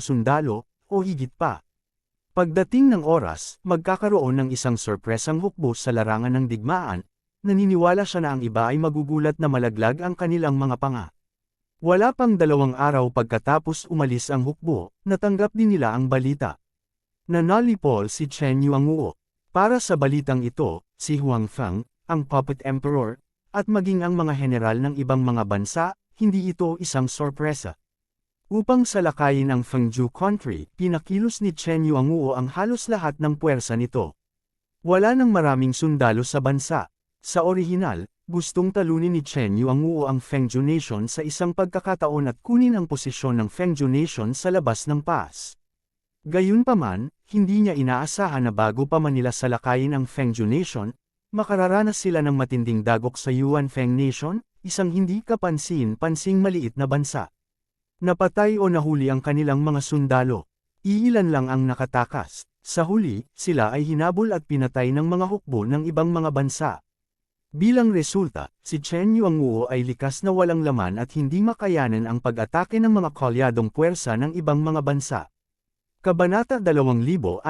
sundalo, o higit pa. Pagdating ng oras, magkakaroon ng isang sorpresang hukbo sa larangan ng digmaan, naniniwala siya na ang iba ay magugulat na malaglag ang kanilang mga panga. Wala pang 2 araw pagkatapos umalis ang hukbo, natanggap din nila ang balita. Nanalipol si Chen Yuanguo. Para sa balitang ito, si Huang Feng, ang puppet emperor, at maging ang mga general ng ibang mga bansa, hindi ito isang sorpresa. Upang salakayin ang Fengju country, pinakilos ni Chen Yuanguo ang halos lahat ng puwersa nito. Wala nang maraming sundalo sa bansa. Sa orihinal, gustong talunin ni Chen Yuanguo ang Fengju Nation sa isang pagkakataon at kunin ang posisyon ng Fengju Nation sa labas ng pass. Gayunpaman, hindi niya inaasahan na bago pa man nila salakayin ang Fengju Nation, makararanas sila ng matinding dagok sa Yuanfeng Nation, isang hindi kapansin-pansing maliit na bansa. Napatay o nahuli ang kanilang mga sundalo. Iilan lang ang nakatakas. Sa huli, sila ay hinabol at pinatay ng mga hukbo ng ibang mga bansa. Bilang resulta, si Chen Yuanguo ay likas na walang laman at hindi makayanan ang pag-atake ng mga kalyadong puwersa ng ibang mga bansa. Kabanata 2605.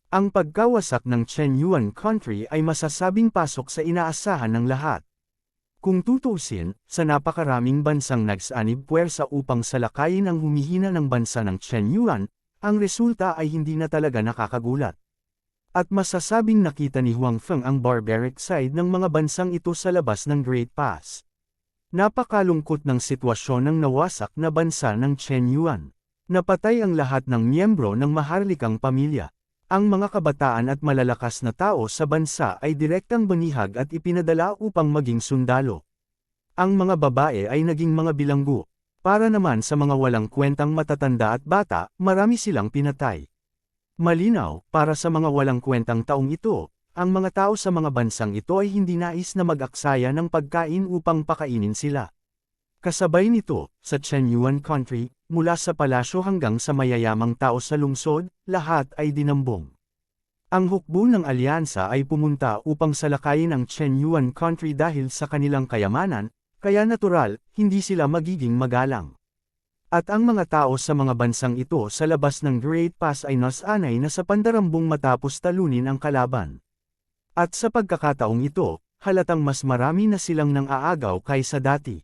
Ang pagkawasak ng Chen Yuan country ay masasabing pasok sa inaasahan ng lahat. Kung tutuusin, sa napakaraming bansang nagsanib puwersa upang salakayin ang humihina ng bansa ng Chen Yuan, ang resulta ay hindi na talaga nakakagulat. At masasabing nakita ni Huang Feng ang barbaric side ng mga bansang ito sa labas ng Great Pass. Napakalungkot ng sitwasyon ng nawasak na bansa ng Chen Yuan. Napatay ang lahat ng miyembro ng maharlikang pamilya. Ang mga kabataan at malalakas na tao sa bansa ay direktang banihag at ipinadala upang maging sundalo. Ang mga babae ay naging mga bilanggo. Para naman sa mga walang kwentang matatanda at bata, marami silang pinatay. Malinaw, para sa mga walang kwentang taong ito, ang mga tao sa mga bansang ito ay hindi nais na mag-aksaya ng pagkain upang pakainin sila. Kasabay nito, sa Chen Yuan Country, mula sa palasyo hanggang sa mayayamang tao sa lungsod, lahat ay dinambong. Ang hukbo ng alyansa ay pumunta upang salakayin ang Chen Yuan Country dahil sa kanilang kayamanan, kaya natural, hindi sila magiging magalang. At ang mga tao sa mga bansang ito sa labas ng Great Pass ay nasanay na sa pandarambong matapos talunin ang kalaban. At sa pagkakataong ito, halatang mas marami na silang nang aagaw kaysa dati.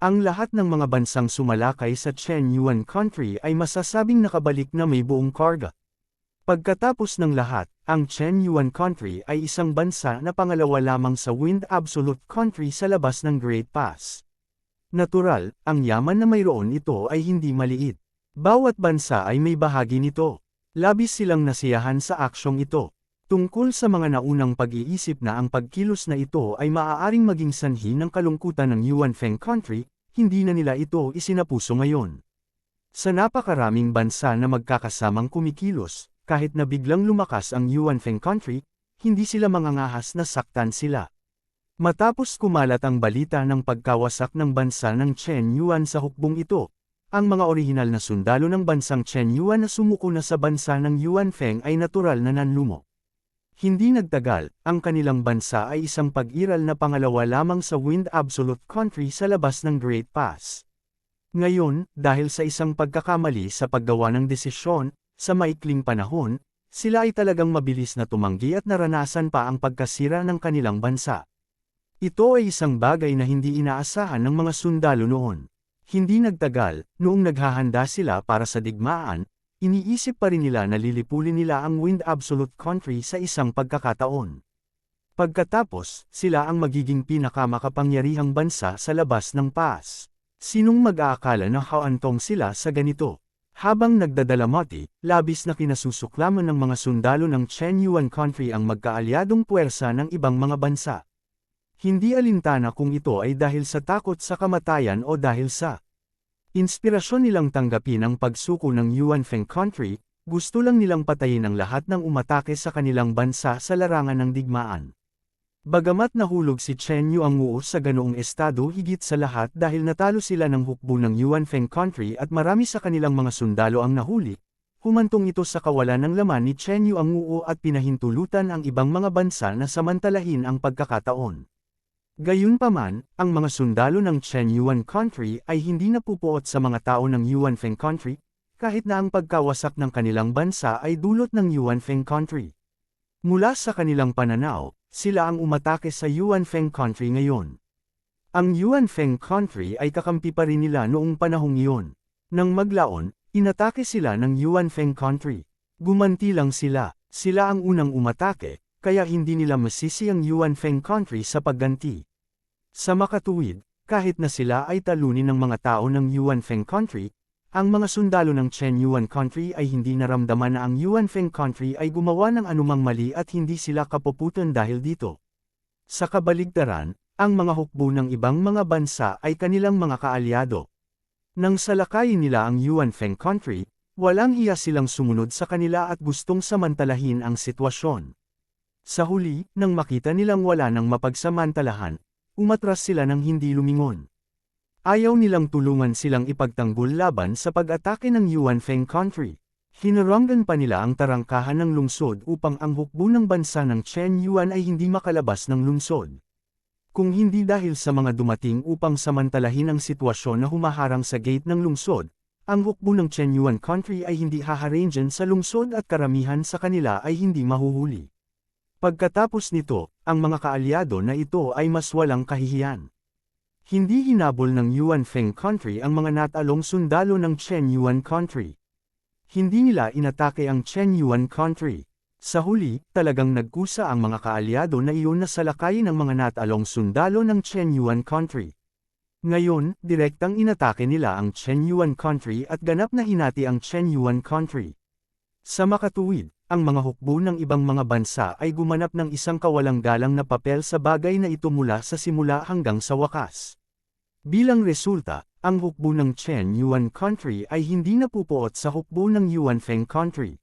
Ang lahat ng mga bansang sumalakay sa Chen Yuan Country ay masasabing nakabalik na may buong karga. Pagkatapos ng lahat, ang Chen Yuan Country ay isang bansa na pangalawa lamang sa Wind Absolute Country sa labas ng Great Pass. Natural, ang yaman na mayroon ito ay hindi maliit. Bawat bansa ay may bahagi nito. Labis silang nasiyahan sa aksyong ito. Tungkol sa mga naunang pag-iisip na ang pagkilos na ito ay maaaring maging sanhi ng kalungkutan ng Yuanfeng Country, hindi na nila ito isinapuso ngayon. Sa napakaraming bansa na magkakasamang kumikilos, kahit na biglang lumakas ang Yuanfeng Country, hindi sila mangangahas na saktan sila. Matapos kumalat ang balita ng pagkawasak ng bansa ng Chen Yuan sa hukbong ito, ang mga orihinal na sundalo ng bansang Chen Yuan na sumuko na sa bansa ng Yuanfeng ay natural na nanlumo. Hindi nagtagal, ang kanilang bansa ay isang pag-iral na pangalawa lamang sa Wind Absolute Country sa labas ng Great Pass. Ngayon, dahil sa isang pagkakamali sa paggawa ng desisyon, sa maikling panahon, sila ay talagang mabilis na tumanggi at naranasan pa ang pagkasira ng kanilang bansa. Ito ay isang bagay na hindi inaasahan ng mga sundalo noon. Hindi nagtagal, noong naghahanda sila para sa digmaan, iniisip pa rin nila na lilipulin nila ang Wind Absolute Country sa isang pagkakataon. Pagkatapos, sila ang magiging pinakamakapangyarihang bansa sa labas ng pass. Sinong mag-aakala na haantong sila sa ganito? Habang nagdadalamati, labis na kinasusuklaman ng mga sundalo ng Chen Yuan Country ang magkaalyadong puwersa ng ibang mga bansa. Hindi alintana kung ito ay dahil sa takot sa kamatayan o dahil sa inspirasyon nilang tanggapin ang pagsuko ng Yuanfeng Country, gusto lang nilang patayin ang lahat ng umatake sa kanilang bansa sa larangan ng digmaan. Bagamat nahulog si Chen Yuanguo sa ganoong estado higit sa lahat dahil natalo sila ng hukbo ng Yuanfeng Country at marami sa kanilang mga sundalo ang nahuli, humantong ito sa kawalan ng laman ni Chen Yuanguo at pinahintulutan ang ibang mga bansa na samantalahin ang pagkakataon. Gayunpaman, ang mga sundalo ng Chen Yuan Country ay hindi napupuot sa mga tao ng Yuanfeng Country, kahit na ang pagkawasak ng kanilang bansa ay dulot ng Yuanfeng Country. Mula sa kanilang pananaw, sila ang umatake sa Yuanfeng Country ngayon. Ang Yuanfeng Country ay kakampi pa rin nila noong panahong iyon. Nang maglaon, inatake sila ng Yuanfeng Country. Gumanti lang sila ang unang umatake, kaya hindi nila masisi ang Yuanfeng Country sa pagganti. Sa makatuwid, kahit na sila ay talunin ng mga tao ng Yuanfeng Country, ang mga sundalo ng Chen Yuan Country ay hindi naramdaman na ang Yuanfeng Country ay gumawa ng anumang mali at hindi sila kapuputan dahil dito. Sa kabaligtaran, ang mga hukbo ng ibang mga bansa ay kanilang mga kaalyado. Nang salakayin nila ang Yuanfeng Country, walang hiya silang sumunod sa kanila at gustong samantalahin ang sitwasyon. Sa huli, nang makita nilang wala nang mapagsamantalahan, umatras sila ng hindi lumingon. Ayaw nilang tulungan silang ipagtanggol laban sa pag-atake ng Yuanfeng Country. Hinarangan pa nila ang tarangkahan ng lungsod upang ang hukbo ng bansa ng Chen Yuan ay hindi makalabas ng lungsod. Kung hindi dahil sa mga dumating upang samantalahin ang sitwasyon na humaharang sa gate ng lungsod, ang hukbo ng Chen Yuan Country ay hindi haharangan sa lungsod at karamihan sa kanila ay hindi mahuhuli. Pagkatapos nito, ang mga kaalyado na ito ay mas walang kahihiyan. Hindi hinabol ng Yuanfeng Country ang mga natalong sundalo ng Chen Yuan Country. Hindi nila inatake ang Chen Yuan Country. Sa huli, talagang nagkusa ang mga kaalyado na iyon na salakayin ang mga natalong sundalo ng Chen Yuan Country. Ngayon, direktang inatake nila ang Chen Yuan Country at ganap na hinati ang Chen Yuan Country. Sa makatuwid, ang mga hukbo ng ibang mga bansa ay gumanap ng isang kawalang-galang na papel sa bagay na ito mula sa simula hanggang sa wakas. Bilang resulta, ang hukbo ng Chen Yuan Country ay hindi napupuot sa hukbo ng Yuanfeng Country.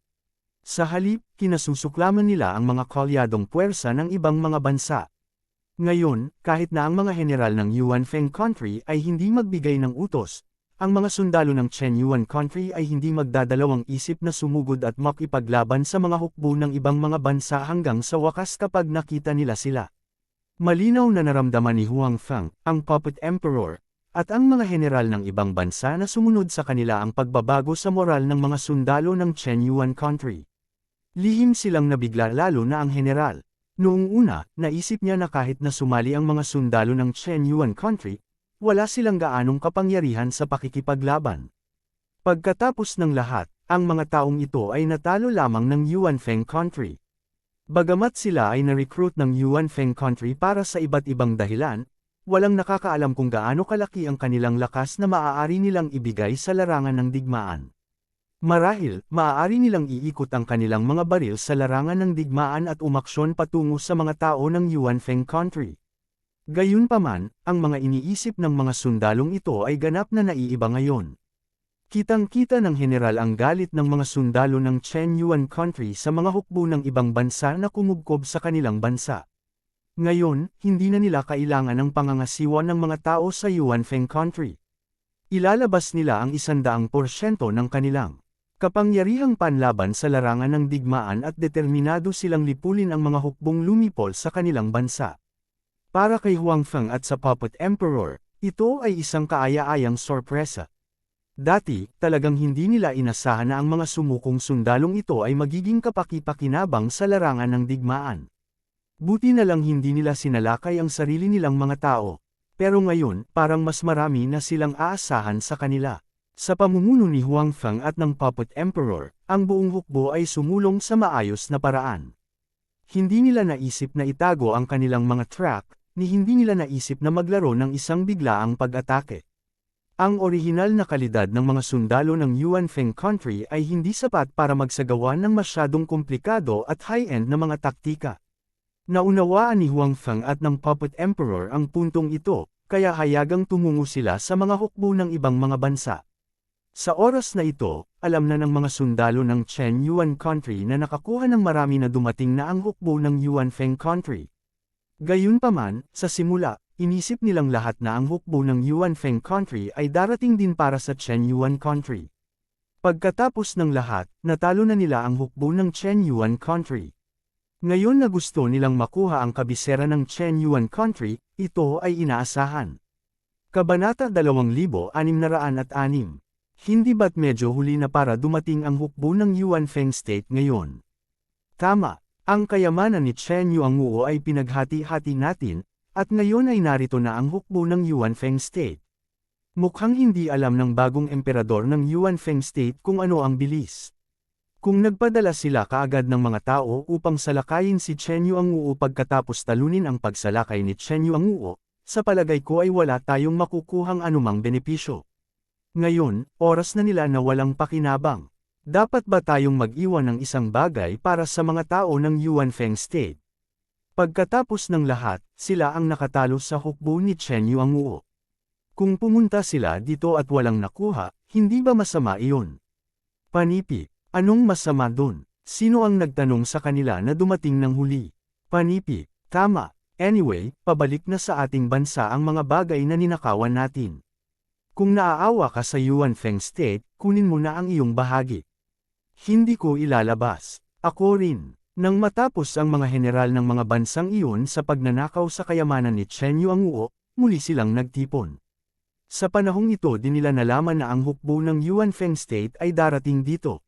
Sa halip, kinasusuklaman nila ang mga kalyadong puwersa ng ibang mga bansa. Ngayon, kahit na ang mga general ng Yuan Feng Country ay hindi magbigay ng utos, ang mga sundalo ng Chen Yuan Country ay hindi magdadalawang isip na sumugod at makipaglaban sa mga hukbo ng ibang mga bansa hanggang sa wakas kapag nakita nila sila. Malinaw na naramdaman ni Huang Feng, ang Puppet Emperor, at ang mga general ng ibang bansa na sumunod sa kanila ang pagbabago sa moral ng mga sundalo ng Chen Yuan Country. Lihim silang nabigla lalo na ang general. Noong una, naisip niya na kahit na sumali ang mga sundalo ng Chen Yuan Country, wala silang gaanong kapangyarihan sa pakikipaglaban. Pagkatapos ng lahat, ang mga taong ito ay natalo lamang ng Yuan Feng Country. Bagamat sila ay na-recruit ng Yuan Feng Country para sa iba't ibang dahilan, walang nakakaalam kung gaano kalaki ang kanilang lakas na maaari nilang ibigay sa larangan ng digmaan. Marahil, maaari nilang iikot ang kanilang mga baril sa larangan ng digmaan at umaksyon patungo sa mga tao ng Yuan Feng Country. Gayunpaman, ang mga iniisip ng mga sundalong ito ay ganap na naiiba ngayon. Kitang-kita ng general ang galit ng mga sundalo ng Chen Yuan Country sa mga hukbo ng ibang bansa na kumugkob sa kanilang bansa. Ngayon, hindi na nila kailangan ng pangangasiwa ng mga tao sa Yuan Feng Country. Ilalabas nila ang 100% ng kanilang kapangyarihang panlaban sa larangan ng digmaan at determinado silang lipulin ang mga hukbong lumipol sa kanilang bansa. Para kay Huang Feng at sa Puppet Emperor, ito ay isang kaaya-ayang sorpresa. Dati, talagang hindi nila inasahan na ang mga sumukong sundalong ito ay magiging kapaki-pakinabang sa larangan ng digmaan. Buti na lang hindi nila sinalakay ang sarili nilang mga tao. Pero ngayon, parang mas marami na silang aasahan sa kanila. Sa pamumuno ni Huang Feng at ng Puppet Emperor, ang buong hukbo ay sumulong sa maayos na paraan. Hindi nila naisip na itago ang kanilang mga trap, ni hindi nila naisip na maglaro ng isang biglaang pag-atake. Ang orihinal na kalidad ng mga sundalo ng Yuan Feng Country ay hindi sapat para magsagawa ng masyadong komplikado at high-end na mga taktika. Naunawaan ni Huang Feng at ng Puppet Emperor ang puntong ito, kaya hayagang tumungo sila sa mga hukbo ng ibang mga bansa. Sa oras na ito, alam na ng mga sundalo ng Chen Yuan Country na nakakuha ng marami na dumating na ang hukbo ng Yuan Feng Country. Gayunpaman, sa simula, inisip nilang lahat na ang hukbo ng Yuan Feng Country ay darating din para sa Chen Yuan Country. Pagkatapos ng lahat, natalo na nila ang hukbo ng Chen Yuan Country. Ngayon na gusto nilang makuha ang kabisera ng Chen Yuan Country, ito ay inaasahan. Kabanata 2606. Hindi ba't medyo huli na para dumating ang hukbo ng Yuan Feng State ngayon? Tama. Ang kayamanan ni Chen Yuanguo ay pinaghati-hati natin, at ngayon ay narito na ang hukbo ng Yuan Feng State. Mukhang hindi alam ng bagong emperador ng Yuan Feng State kung ano ang bilis. Kung nagpadala sila kaagad ng mga tao upang salakayin si Chen Yuanguo pagkatapos talunin ang pagsalakay ni Chen Yuanguo, sa palagay ko ay wala tayong makukuhang anumang benepisyo. Ngayon, oras na nila na walang pakinabang. Dapat ba tayong mag-iwan ng isang bagay para sa mga tao ng Yuan Feng State? Pagkatapos ng lahat, sila ang nakatalo sa hukbo ni Chen Yuanguo. Kung pumunta sila dito at walang nakuha, hindi ba masama iyon? Panipi, anong masama dun? Sino ang nagtanong sa kanila na dumating ng huli? Panipi, tama. Anyway, pabalik na sa ating bansa ang mga bagay na ninakawan natin. Kung naaawa ka sa Yuan Feng State, kunin mo na ang iyong bahagi. Hindi ko ilalabas. Ako rin. Nang matapos ang mga general ng mga bansang iyon sa pagnanakaw sa kayamanan ni Chen Yuanguo, muli silang nagtipon. Sa panahong ito din nila nalaman na ang hukbo ng Yuan Feng State ay darating dito.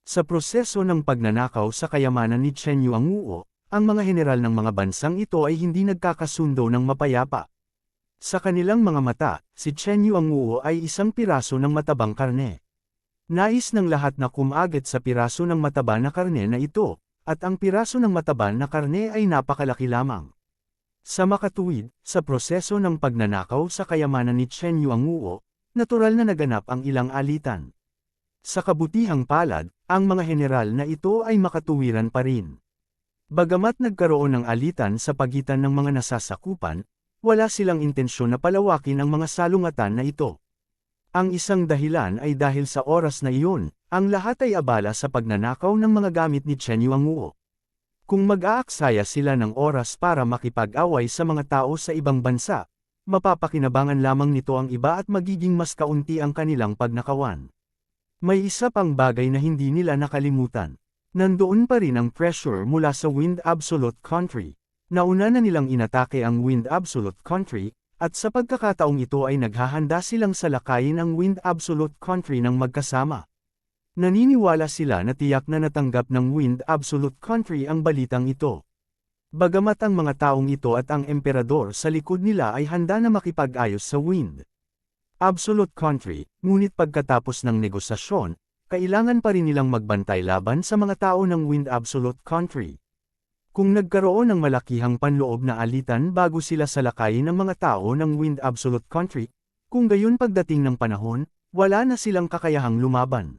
Sa proseso ng pagnanakaw sa kayamanan ni Chen Yuanguo, ang mga general ng mga bansang ito ay hindi nagkakasundo ng mapayapa. Sa kanilang mga mata, si Chen Yuanguo ay isang piraso ng matabang karne. Nais ng lahat na kumagit sa piraso ng mataba na karne na ito, at ang piraso ng mataba na karne ay napakalaki lamang. Sa makatuwid, sa proseso ng pagnanakaw sa kayamanan ni Chen Yuanguo, natural na naganap ang ilang alitan. Sa kabutihang palad, ang mga general na ito ay makatuwiran pa rin. Bagamat nagkaroon ng alitan sa pagitan ng mga nasasakupan, wala silang intensyon na palawakin ang mga salungatan na ito. Ang isang dahilan ay dahil sa oras na iyon, ang lahat ay abala sa pagnanakaw ng mga gamit ni Chen Yuanguo. Kung mag-aaksaya sila ng oras para makipag-away sa mga tao sa ibang bansa, mapapakinabangan lamang nito ang iba at magiging mas kaunti ang kanilang pagnakawan. May isa pang bagay na hindi nila nakalimutan. Nandoon pa rin ang pressure mula sa Wind Absolute Country. Nauna na nilang inatake ang Wind Absolute Country, at sa pagkakataong ito ay naghahanda silang salakayin ang Wind Absolute Country ng magkasama. Naniniwala sila na tiyak na natanggap ng Wind Absolute Country ang balitang ito. Bagamat ang mga taong ito at ang emperador sa likod nila ay handa na makipag-ayos sa Wind Absolute Country, ngunit pagkatapos ng negosasyon, kailangan pa rin nilang magbantay laban sa mga tao ng Wind Absolute Country. Kung nagkaroon ng malakihang panloob na alitan bago sila salakayin ng mga tao ng Wind Absolute Country, kung gayon pagdating ng panahon, wala na silang kakayahang lumaban.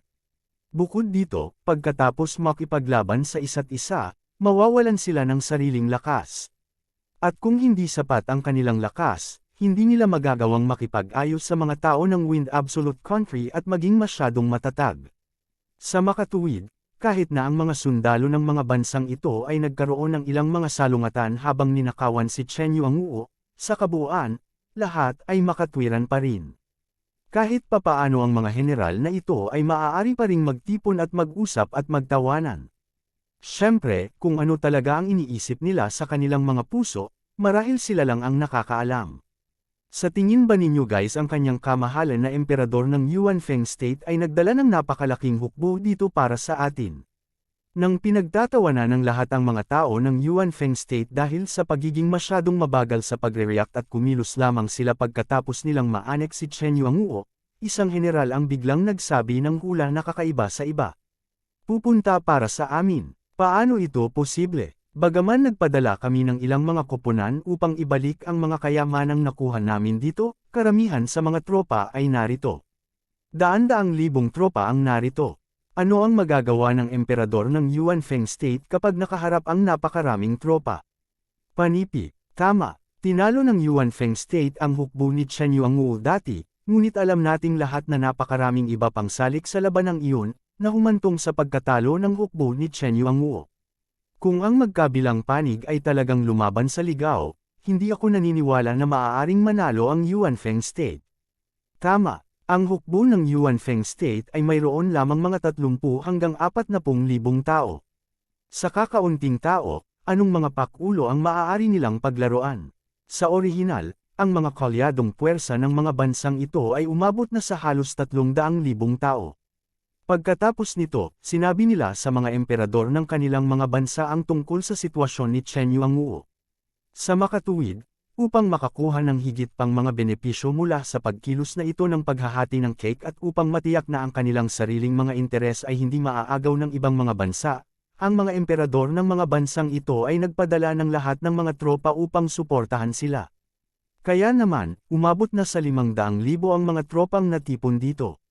Bukod dito, pagkatapos makipaglaban sa isa't isa, mawawalan sila ng sariling lakas. At kung hindi sapat ang kanilang lakas, hindi nila magagawang makipag-ayos sa mga tao ng Wind Absolute Country at maging masyadong matatag. Sa makatuwid, kahit na ang mga sundalo ng mga bansang ito ay nagkaroon ng ilang mga salungatan habang ninakawan si Chen Yuanguo, sa kabuuan, lahat ay makatwiran pa rin. Kahit papaano ang mga general na ito ay maaari pa ring magtipon at mag-usap at magtawanan. Siyempre, kung ano talaga ang iniisip nila sa kanilang mga puso, marahil sila lang ang nakakaalam. Sa tingin ba ninyo guys ang kanyang kamahalan na emperador ng Yuan Feng State ay nagdala ng napakalaking hukbo dito para sa atin? Nang pinagtatawanan ng lahat ang mga tao ng Yuan Feng State dahil sa pagiging masyadong mabagal sa pagre-react at kumilos lamang sila pagkatapos nilang ma-annex si Chen Yuanguo, isang general ang biglang nagsabi ng hula na kakaiba sa iba. Pupunta para sa amin. Paano ito posible? Bagaman nagpadala kami ng ilang mga koponan upang ibalik ang mga kayamanang nakuha namin dito, karamihan sa mga tropa ay narito. Daan-daang libong tropa ang narito. Ano ang magagawa ng emperador ng Yuan Feng State kapag nakaharap ang napakaraming tropa? Panipi, tama, tinalo ng Yuan Feng State ang hukbo ni Chen Yuanguo dati, ngunit alam nating lahat na napakaraming iba pang salik sa labanang iyon, na humantong sa pagkatalo ng hukbo ni Chen Yuanguo. Kung ang magkabilang panig ay talagang lumaban sa ligaw, hindi ako naniniwala na maaaring manalo ang Yuan Feng State. Tama, ang hukbo ng Yuan Feng State ay mayroon lamang mga 30 hanggang 40,000 tao. Sa kakaunting tao, anong mga pakulo ang maaari nilang paglaruan? Sa orihinal, ang mga kalyadong puwersa ng mga bansang ito ay umabot na sa halos 300,000 tao. Pagkatapos nito, sinabi nila sa mga emperador ng kanilang mga bansa ang tungkol sa sitwasyon ni Chen Yuanguo. Sa makatuwid, upang makakuha ng higit pang mga benepisyo mula sa pagkilos na ito ng paghahati ng cake at upang matiyak na ang kanilang sariling mga interes ay hindi maaagaw ng ibang mga bansa, ang mga emperador ng mga bansang ito ay nagpadala ng lahat ng mga tropa upang suportahan sila. Kaya naman, umabot na sa 500,000 ang mga tropang natipon dito.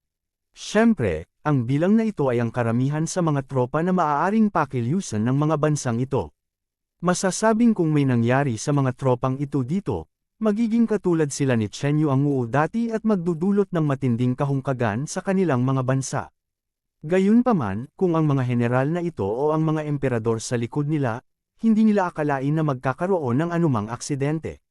Siyempre, ang bilang na ito ay ang karamihan sa mga tropa na maaaring pakilyusan ng mga bansang ito. Masasabing kung may nangyari sa mga tropang ito dito, magiging katulad sila ni Chen Yuanguo dati at magdudulot ng matinding kahungkagan sa kanilang mga bansa. Gayunpaman, kung ang mga general na ito o ang mga emperador sa likod nila, hindi nila akalain na magkakaroon ng anumang aksidente.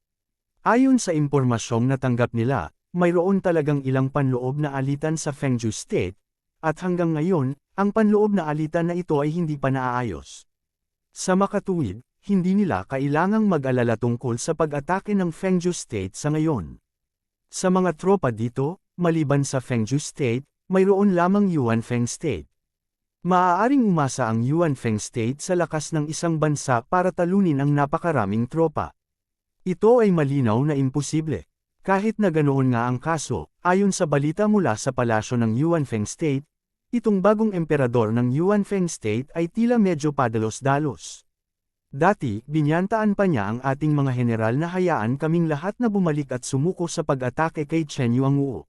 Ayon sa impormasyong natanggap nila, mayroon talagang ilang panloob na alitan sa Fengju State, at hanggang ngayon, ang panloob na alitan na ito ay hindi pa naaayos. Sa makatuwid, hindi nila kailangang mag-alala tungkol sa pag-atake ng Fengju State sa ngayon. Sa mga tropa dito, maliban sa Fengju State, mayroon lamang Yuan Feng State. Maaaring umasa ang Yuan Feng State sa lakas ng isang bansa para talunin ang napakaraming tropa. Ito ay malinaw na imposible. Kahit na ganoon nga ang kaso, ayon sa balita mula sa palasyo ng Yuan Feng State, itong bagong emperador ng Yuan Feng State ay tila medyo padalos-dalos. Dati, binyantaan pa niya ang ating mga general na hayaan kaming lahat na bumalik at sumuko sa pag-atake kay Chen Yuanguo.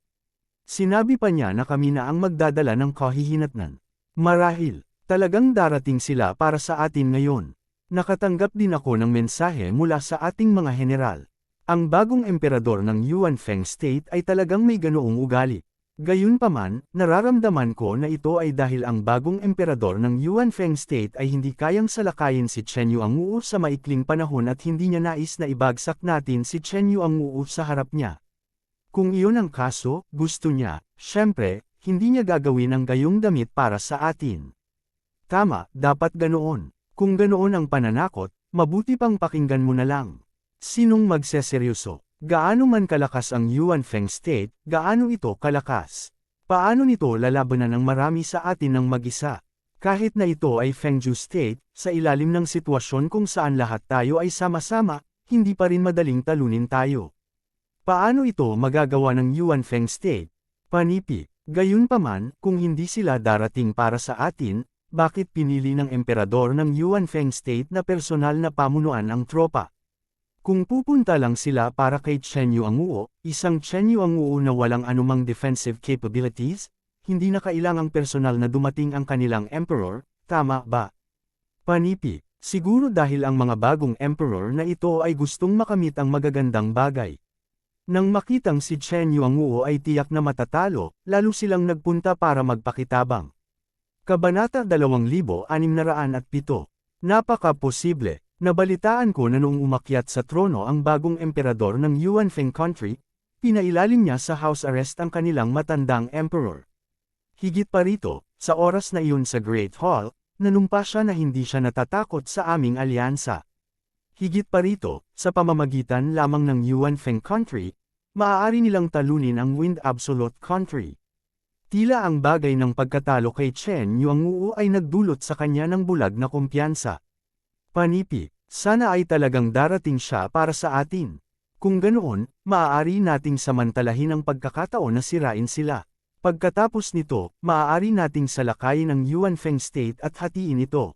Sinabi pa niya na kami na ang magdadala ng kahihinatnan. Marahil, talagang darating sila para sa atin ngayon. Nakatanggap din ako ng mensahe mula sa ating mga general. Ang bagong emperador ng Yuan Feng State ay talagang may ganoong ugali. Gayunpaman, nararamdaman ko na ito ay dahil ang bagong emperador ng Yuanfeng State ay hindi kayang salakayin si Chen Yuanguo sa maikling panahon at hindi niya nais na ibagsak natin si Chen Yuanguo sa harap niya. Kung iyon ang kaso, gusto niya, syempre, hindi niya gagawin ang gayong damit para sa atin. Tama, dapat ganoon. Kung ganoon ang pananakot, mabuti pang pakinggan mo na lang. Sinong magseseryoso? Gaano man kalakas ang Yuanfeng State, gaano ito kalakas? Paano nito lalabanan ng marami sa atin ng mag-isa? Kahit na ito ay Fengju State, sa ilalim ng sitwasyon kung saan lahat tayo ay sama-sama, hindi pa rin madaling talunin tayo. Paano ito magagawa ng Yuanfeng State? Panipi. Gayunpaman, kung hindi sila darating para sa atin, bakit pinili ng emperador ng Yuanfeng State na personal na pamunuan ang tropa? Kung pupunta lang sila para kay Chen Yuanguo, isang Chen Yuanguo na walang anumang defensive capabilities, hindi na kailangang personal na dumating ang kanilang emperor, tama ba? Panipi, siguro dahil ang mga bagong emperor na ito ay gustong makamit ang magagandang bagay. Nang makitang si Chen Yuanguo ay tiyak na matatalo, lalo silang nagpunta para magpakitabang. Kabanata 2607. Napaka-posible. Nabalitaan ko na noong umakyat sa trono ang bagong emperador ng Yuanfeng country, pinailalim niya sa house arrest ang kanilang matandang emperor. Higit pa rito, sa oras na iyon sa Great Hall, nanumpa siya na hindi siya natatakot sa aming alyansa. Higit pa rito, sa pamamagitan lamang ng Yuanfeng country, maaari nilang talunin ang Wind Absolute country. Tila ang bagay ng pagkatalo kay Chen Yuanguo ay nagdulot sa kanya ng bulag na kumpiyansa. Panipi, sana ay talagang darating siya para sa atin. Kung ganoon, maaari nating samantalahin ang pagkakataon na sirain sila. Pagkatapos nito, maaari nating salakayin ang Yuanfeng State at hatiin ito.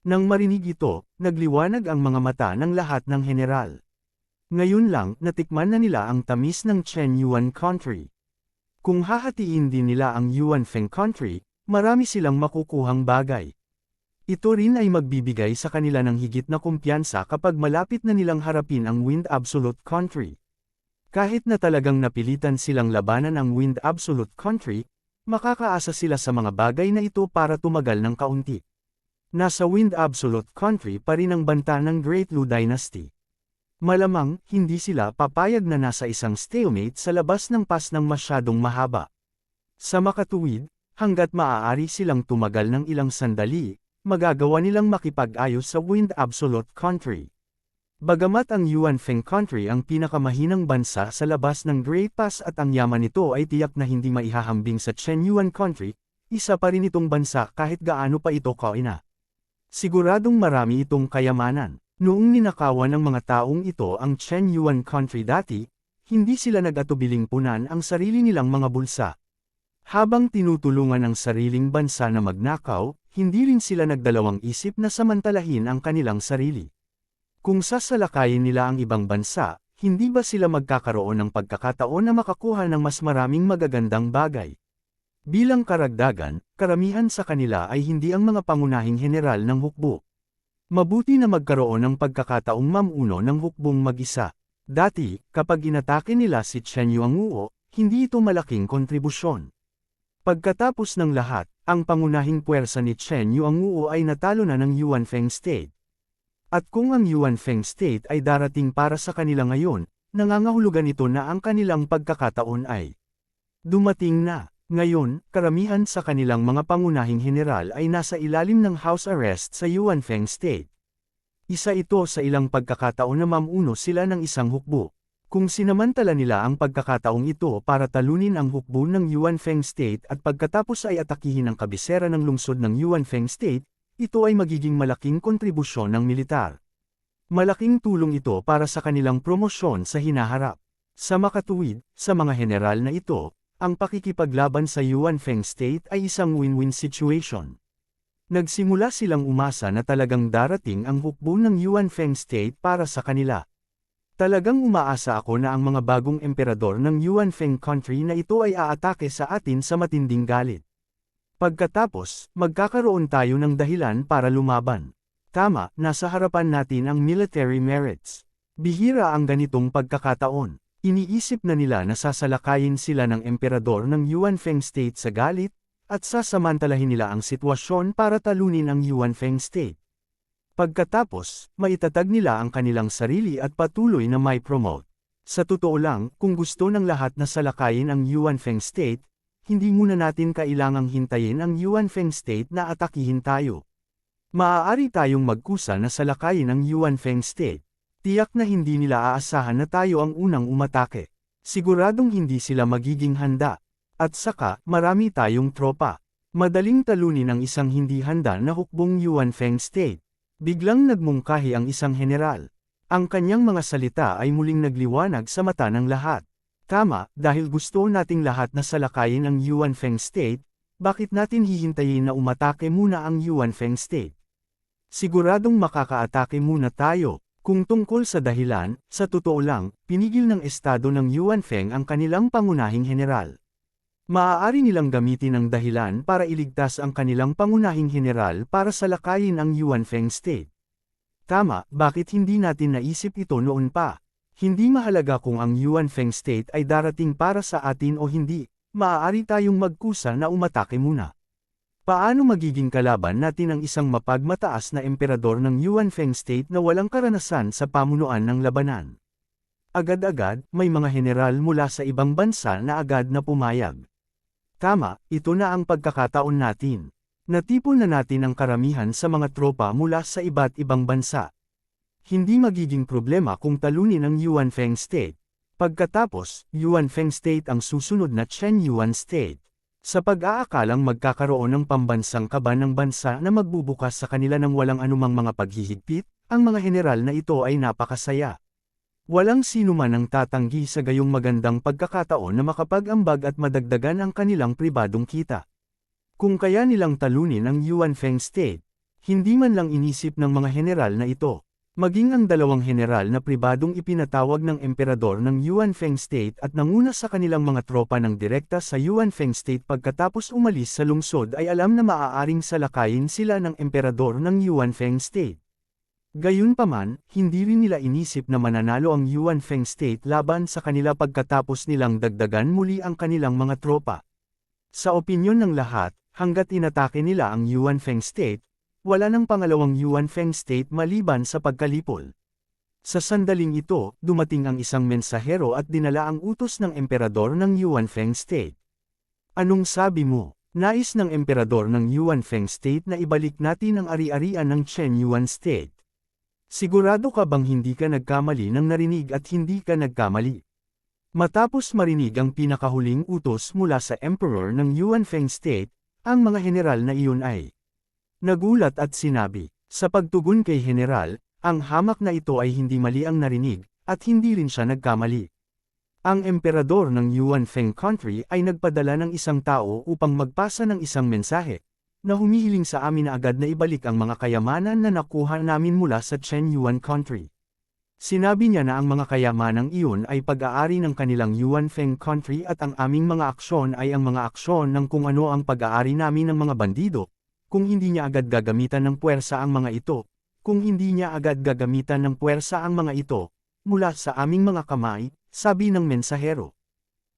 Nang marinig ito, nagliwanag ang mga mata ng lahat ng general. Ngayon lang, natikman na nila ang tamis ng Chen Yuan country. Kung hahatiin din nila ang Yuanfeng country, marami silang makukuhang bagay. Ito rin ay magbibigay sa kanila ng higit na kumpiyansa kapag malapit na nilang harapin ang Wind Absolute country. Kahit na talagang napilitan silang labanan ang Wind Absolute country, makakaasa sila sa mga bagay na ito para tumagal ng kaunti. Nasa Wind Absolute country pa rin ang banta ng Great Lu Dynasty. Malamang, hindi sila papayag na nasa isang stalemate sa labas ng pass ng masyadong mahaba. Sa makatuwid, hanggat maaari silang tumagal ng ilang sandali, magagawa nilang makipag-ayos sa Wind Absolute country. Bagamat ang Yuanfeng country ang pinakamahinang bansa sa labas ng Great Pass at ang yaman nito ay tiyak na hindi maihahambing sa Chen Yuan country, isa pa rin itong bansa kahit gaano pa ito kaina. Siguradong marami itong kayamanan. Noong ninakawan ng mga taong ito ang Chen Yuan country dati, hindi sila nag-atubiling punan ang sarili nilang mga bulsa. Habang tinutulungan ang sariling bansa na magnakaw, hindi rin sila nagdalawang isip na samantalahin ang kanilang sarili. Kung sasalakayin nila ang ibang bansa, hindi ba sila magkakaroon ng pagkakataon na makakuha ng mas maraming magagandang bagay? Bilang karagdagan, karamihan sa kanila ay hindi ang mga pangunahing general ng hukbo. Mabuti na magkaroon ng pagkakataong mamuno ng hukbong mag-isa. Dati, kapag inatake nila si Chen Yuanguo, hindi ito malaking kontribusyon. Pagkatapos ng lahat, ang pangunahing puwersa ni Chen Yuanguo ay natalo na ng Yuanfeng State. At kung ang Yuanfeng State ay darating para sa kanila ngayon, nangangahulugan ito na ang kanilang pagkakataon ay dumating na. Ngayon, karamihan sa kanilang mga pangunahing general ay nasa ilalim ng house arrest sa Yuanfeng State. Isa ito sa ilang pagkakataon na mamuno sila ng isang hukbo. Kung sinamantala nila ang pagkakataong ito para talunin ang hukbo ng Yuanfeng State at pagkatapos ay atakihin ang kabisera ng lungsod ng Yuanfeng State, ito ay magiging malaking kontribusyon ng militar. Malaking tulong ito para sa kanilang promosyon sa hinaharap. Sa makatuwid, sa mga general na ito, ang pakikipaglaban sa Yuanfeng State ay isang win-win situation. Nagsimula silang umasa na talagang darating ang hukbo ng Yuanfeng State para sa kanila. Talagang umaasa ako na ang mga bagong emperador ng Yuanfeng country na ito ay aatake sa atin sa matinding galit. Pagkatapos, magkakaroon tayo ng dahilan para lumaban. Tama, nasa harapan natin ang military merits. Bihira ang ganitong pagkakataon. Iniisip na nila na sasalakayin sila ng emperador ng Yuanfeng State sa galit, at sasamantalahin nila ang sitwasyon para talunin ang Yuanfeng State. Pagkatapos, maitatag nila ang kanilang sarili at patuloy na may promote. Sa totoo lang, kung gusto ng lahat na salakayin ang Yuanfeng State, hindi muna natin kailangang hintayin ang Yuanfeng State na atakihin tayo. Maaari tayong magkusa na salakayin ang Yuanfeng State. Tiyak na hindi nila aasahan na tayo ang unang umatake. Siguradong hindi sila magiging handa. At saka, marami tayong tropa. Madaling talunin ang isang hindi handa na hukbong Yuanfeng State. Biglang nagmungkahi ang isang general. Ang kanyang mga salita ay muling nagliwanag sa mata ng lahat. Tama, dahil gusto nating lahat na salakayin ang Yuanfeng State, bakit natin hihintayin na umatake muna ang Yuanfeng State? Siguradong makakaatake muna tayo. Kung tungkol sa dahilan, sa totoo lang, pinigil ng estado ng Yuanfeng ang kanilang pangunahing general. Maaari nilang gamitin ang dahilan para iligtas ang kanilang pangunahing general para salakayin ang Yuanfeng State. Tama, bakit hindi natin naisip ito noon pa? Hindi mahalaga kung ang Yuanfeng State ay darating para sa atin o hindi, maaari tayong magkusa na umatake muna. Paano magiging kalaban natin ang isang mapagmataas na emperador ng Yuanfeng State na walang karanasan sa pamunuan ng labanan? Agad-agad, may mga general mula sa ibang bansa na agad na pumayag. Tama, ito na ang pagkakataon natin. Natipon na natin ang karamihan sa mga tropa mula sa iba't ibang bansa. Hindi magiging problema kung talunin ang Yuanfeng State. Pagkatapos, Yuanfeng State ang susunod na Chen Yuan State. Sa pag-aakalang magkakaroon ng pambansang kaban ng bansa na magbubukas sa kanila ng walang anumang mga paghihigpit, ang mga general na ito ay napakasaya. Walang sino man ang tatanggi sa gayong magandang pagkakataon na makapag-ambag at madagdagan ang kanilang pribadong kita. Kung kaya nilang talunin ang Yuanfeng State, hindi man lang inisip ng mga general na ito. Maging ang dalawang general na pribadong ipinatawag ng emperador ng Yuanfeng State at nanguna sa kanilang mga tropa ng direkta sa Yuanfeng State pagkatapos umalis sa lungsod ay alam na maaaring salakayin sila ng emperador ng Yuanfeng State. Gayunpaman, hindi rin nila inisip na mananalo ang Yuanfeng State laban sa kanila pagkatapos nilang dagdagan muli ang kanilang mga tropa. Sa opinyon ng lahat, hanggat inatake nila ang Yuanfeng State, wala nang pangalawang Yuanfeng State maliban sa pagkalipol. Sa sandaling ito, dumating ang isang mensahero at dinala ang utos ng emperador ng Yuanfeng State. Anong sabi mo? Nais ng emperador ng Yuanfeng State na ibalik natin ang ari-arian ng Chen Yuan State. Sigurado ka bang hindi ka nagkamali nang narinig at hindi ka nagkamali? Matapos marinig ang pinakahuling utos mula sa emperor ng Yuanfeng State, ang mga general na iyon ay nagulat at sinabi, sa pagtugon kay general, ang hamak na ito ay hindi mali ang narinig, at hindi rin siya nagkamali. Ang emperador ng Yuanfeng country ay nagpadala ng isang tao upang magpasa ng isang mensahe, na humihiling sa amin na agad na ibalik ang mga kayamanan na nakuha namin mula sa Chen Yuan country. Sinabi niya na ang mga kayamanang iyon ay pag-aari ng kanilang Yuanfeng country at ang aming mga aksyon ay ang mga aksyon ng kung ano ang pag-aari namin ng mga bandido. Kung hindi niya agad gagamitan ng puwersa ang mga ito, mula sa aming mga kamay, sabi ng mensahero.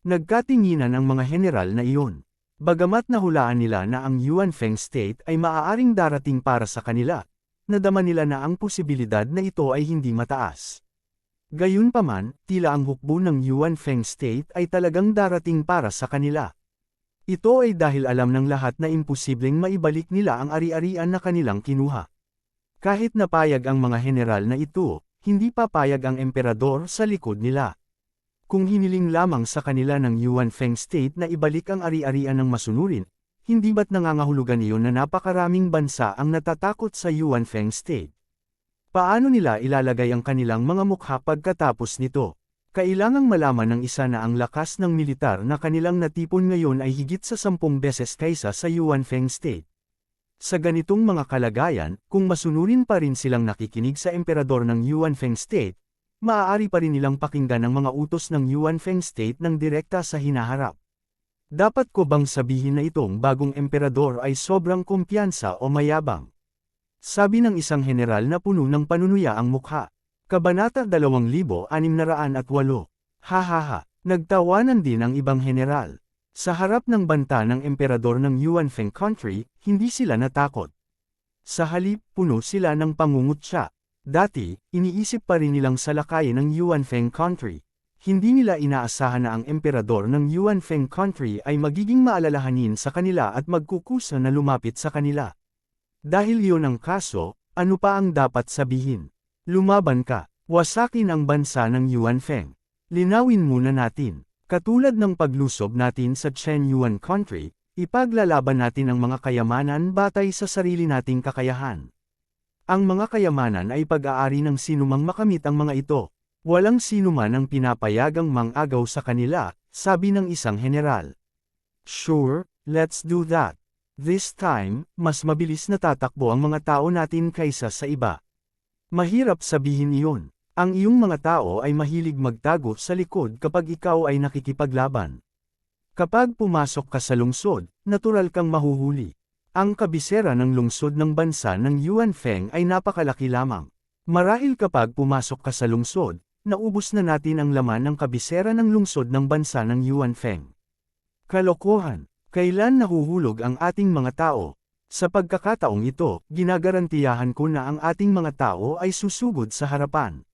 Nagkatinginan ang mga general na iyon. Bagamat nahulaan nila na ang Yuanfeng State ay maaaring darating para sa kanila, nadama nila na ang posibilidad na ito ay hindi mataas. Gayunpaman, tila ang hukbo ng Yuanfeng State ay talagang darating para sa kanila. Ito ay dahil alam ng lahat na imposibleng maibalik nila ang ari-arian na kanilang kinuha. Kahit napayag ang mga general na ito, hindi papayag ang emperador sa likod nila. Kung hiniling lamang sa kanila ng Yuanfeng State na ibalik ang ari-arian ng masunurin, hindi ba't nangangahulugan iyon na napakaraming bansa ang natatakot sa Yuanfeng State? Paano nila ilalagay ang kanilang mga mukha pagkatapos nito? Kailangang malaman ng isa na ang lakas ng militar na kanilang natipon ngayon ay higit sa 10 beses kaysa sa Yuanfeng State. Sa ganitong mga kalagayan, kung masunurin pa rin silang nakikinig sa emperador ng Yuanfeng State, maaari pa rin nilang pakinggan ang mga utos ng Yuanfeng State ng direkta sa hinaharap. Dapat ko bang sabihin na itong bagong emperador ay sobrang kumpiyansa o mayabang? Sabi ng isang general na puno ng panunuya ang mukha. Kabanata 2608. Hahaha, nagtawanan din ang ibang general. Sa harap ng banta ng emperador ng Yuanfeng country, hindi sila natakot. Sa halip, puno sila ng pangungutya. Dati, iniisip pa rin nilang salakayin ng Yuanfeng country. Hindi nila inaasahan na ang emperador ng Yuanfeng country ay magiging maalalahanin sa kanila at magkukusa na lumapit sa kanila. Dahil yun ang kaso, ano pa ang dapat sabihin? Lumaban ka, wasakin ang bansa ng Yuanfeng. Linawin muna natin. Katulad ng paglusob natin sa Chen Yuan country, ipaglalaban natin ang mga kayamanan batay sa sarili nating kakayahan. Ang mga kayamanan ay pag-aari ng sinumang makamit ang mga ito. Walang sinuman ang pinapayagang mangagaw sa kanila, sabi ng isang general. Sure, let's do that. This time, mas mabilis natatakbo ang mga tao natin kaysa sa iba. Mahirap sabihin iyon. Ang iyong mga tao ay mahilig magtago sa likod kapag ikaw ay nakikipaglaban. Kapag pumasok ka sa lungsod, natural kang mahuhuli. Ang kabisera ng lungsod ng bansa ng Yuanfeng ay napakalaki lamang. Marahil kapag pumasok ka sa lungsod, naubos na natin ang laman ng kabisera ng lungsod ng bansa ng Yuanfeng. Kalokohan, kailan nahuhulog ang ating mga tao? Sa pagkakataong ito, ginagarantiyahan ko na ang ating mga tao ay susugod sa harapan.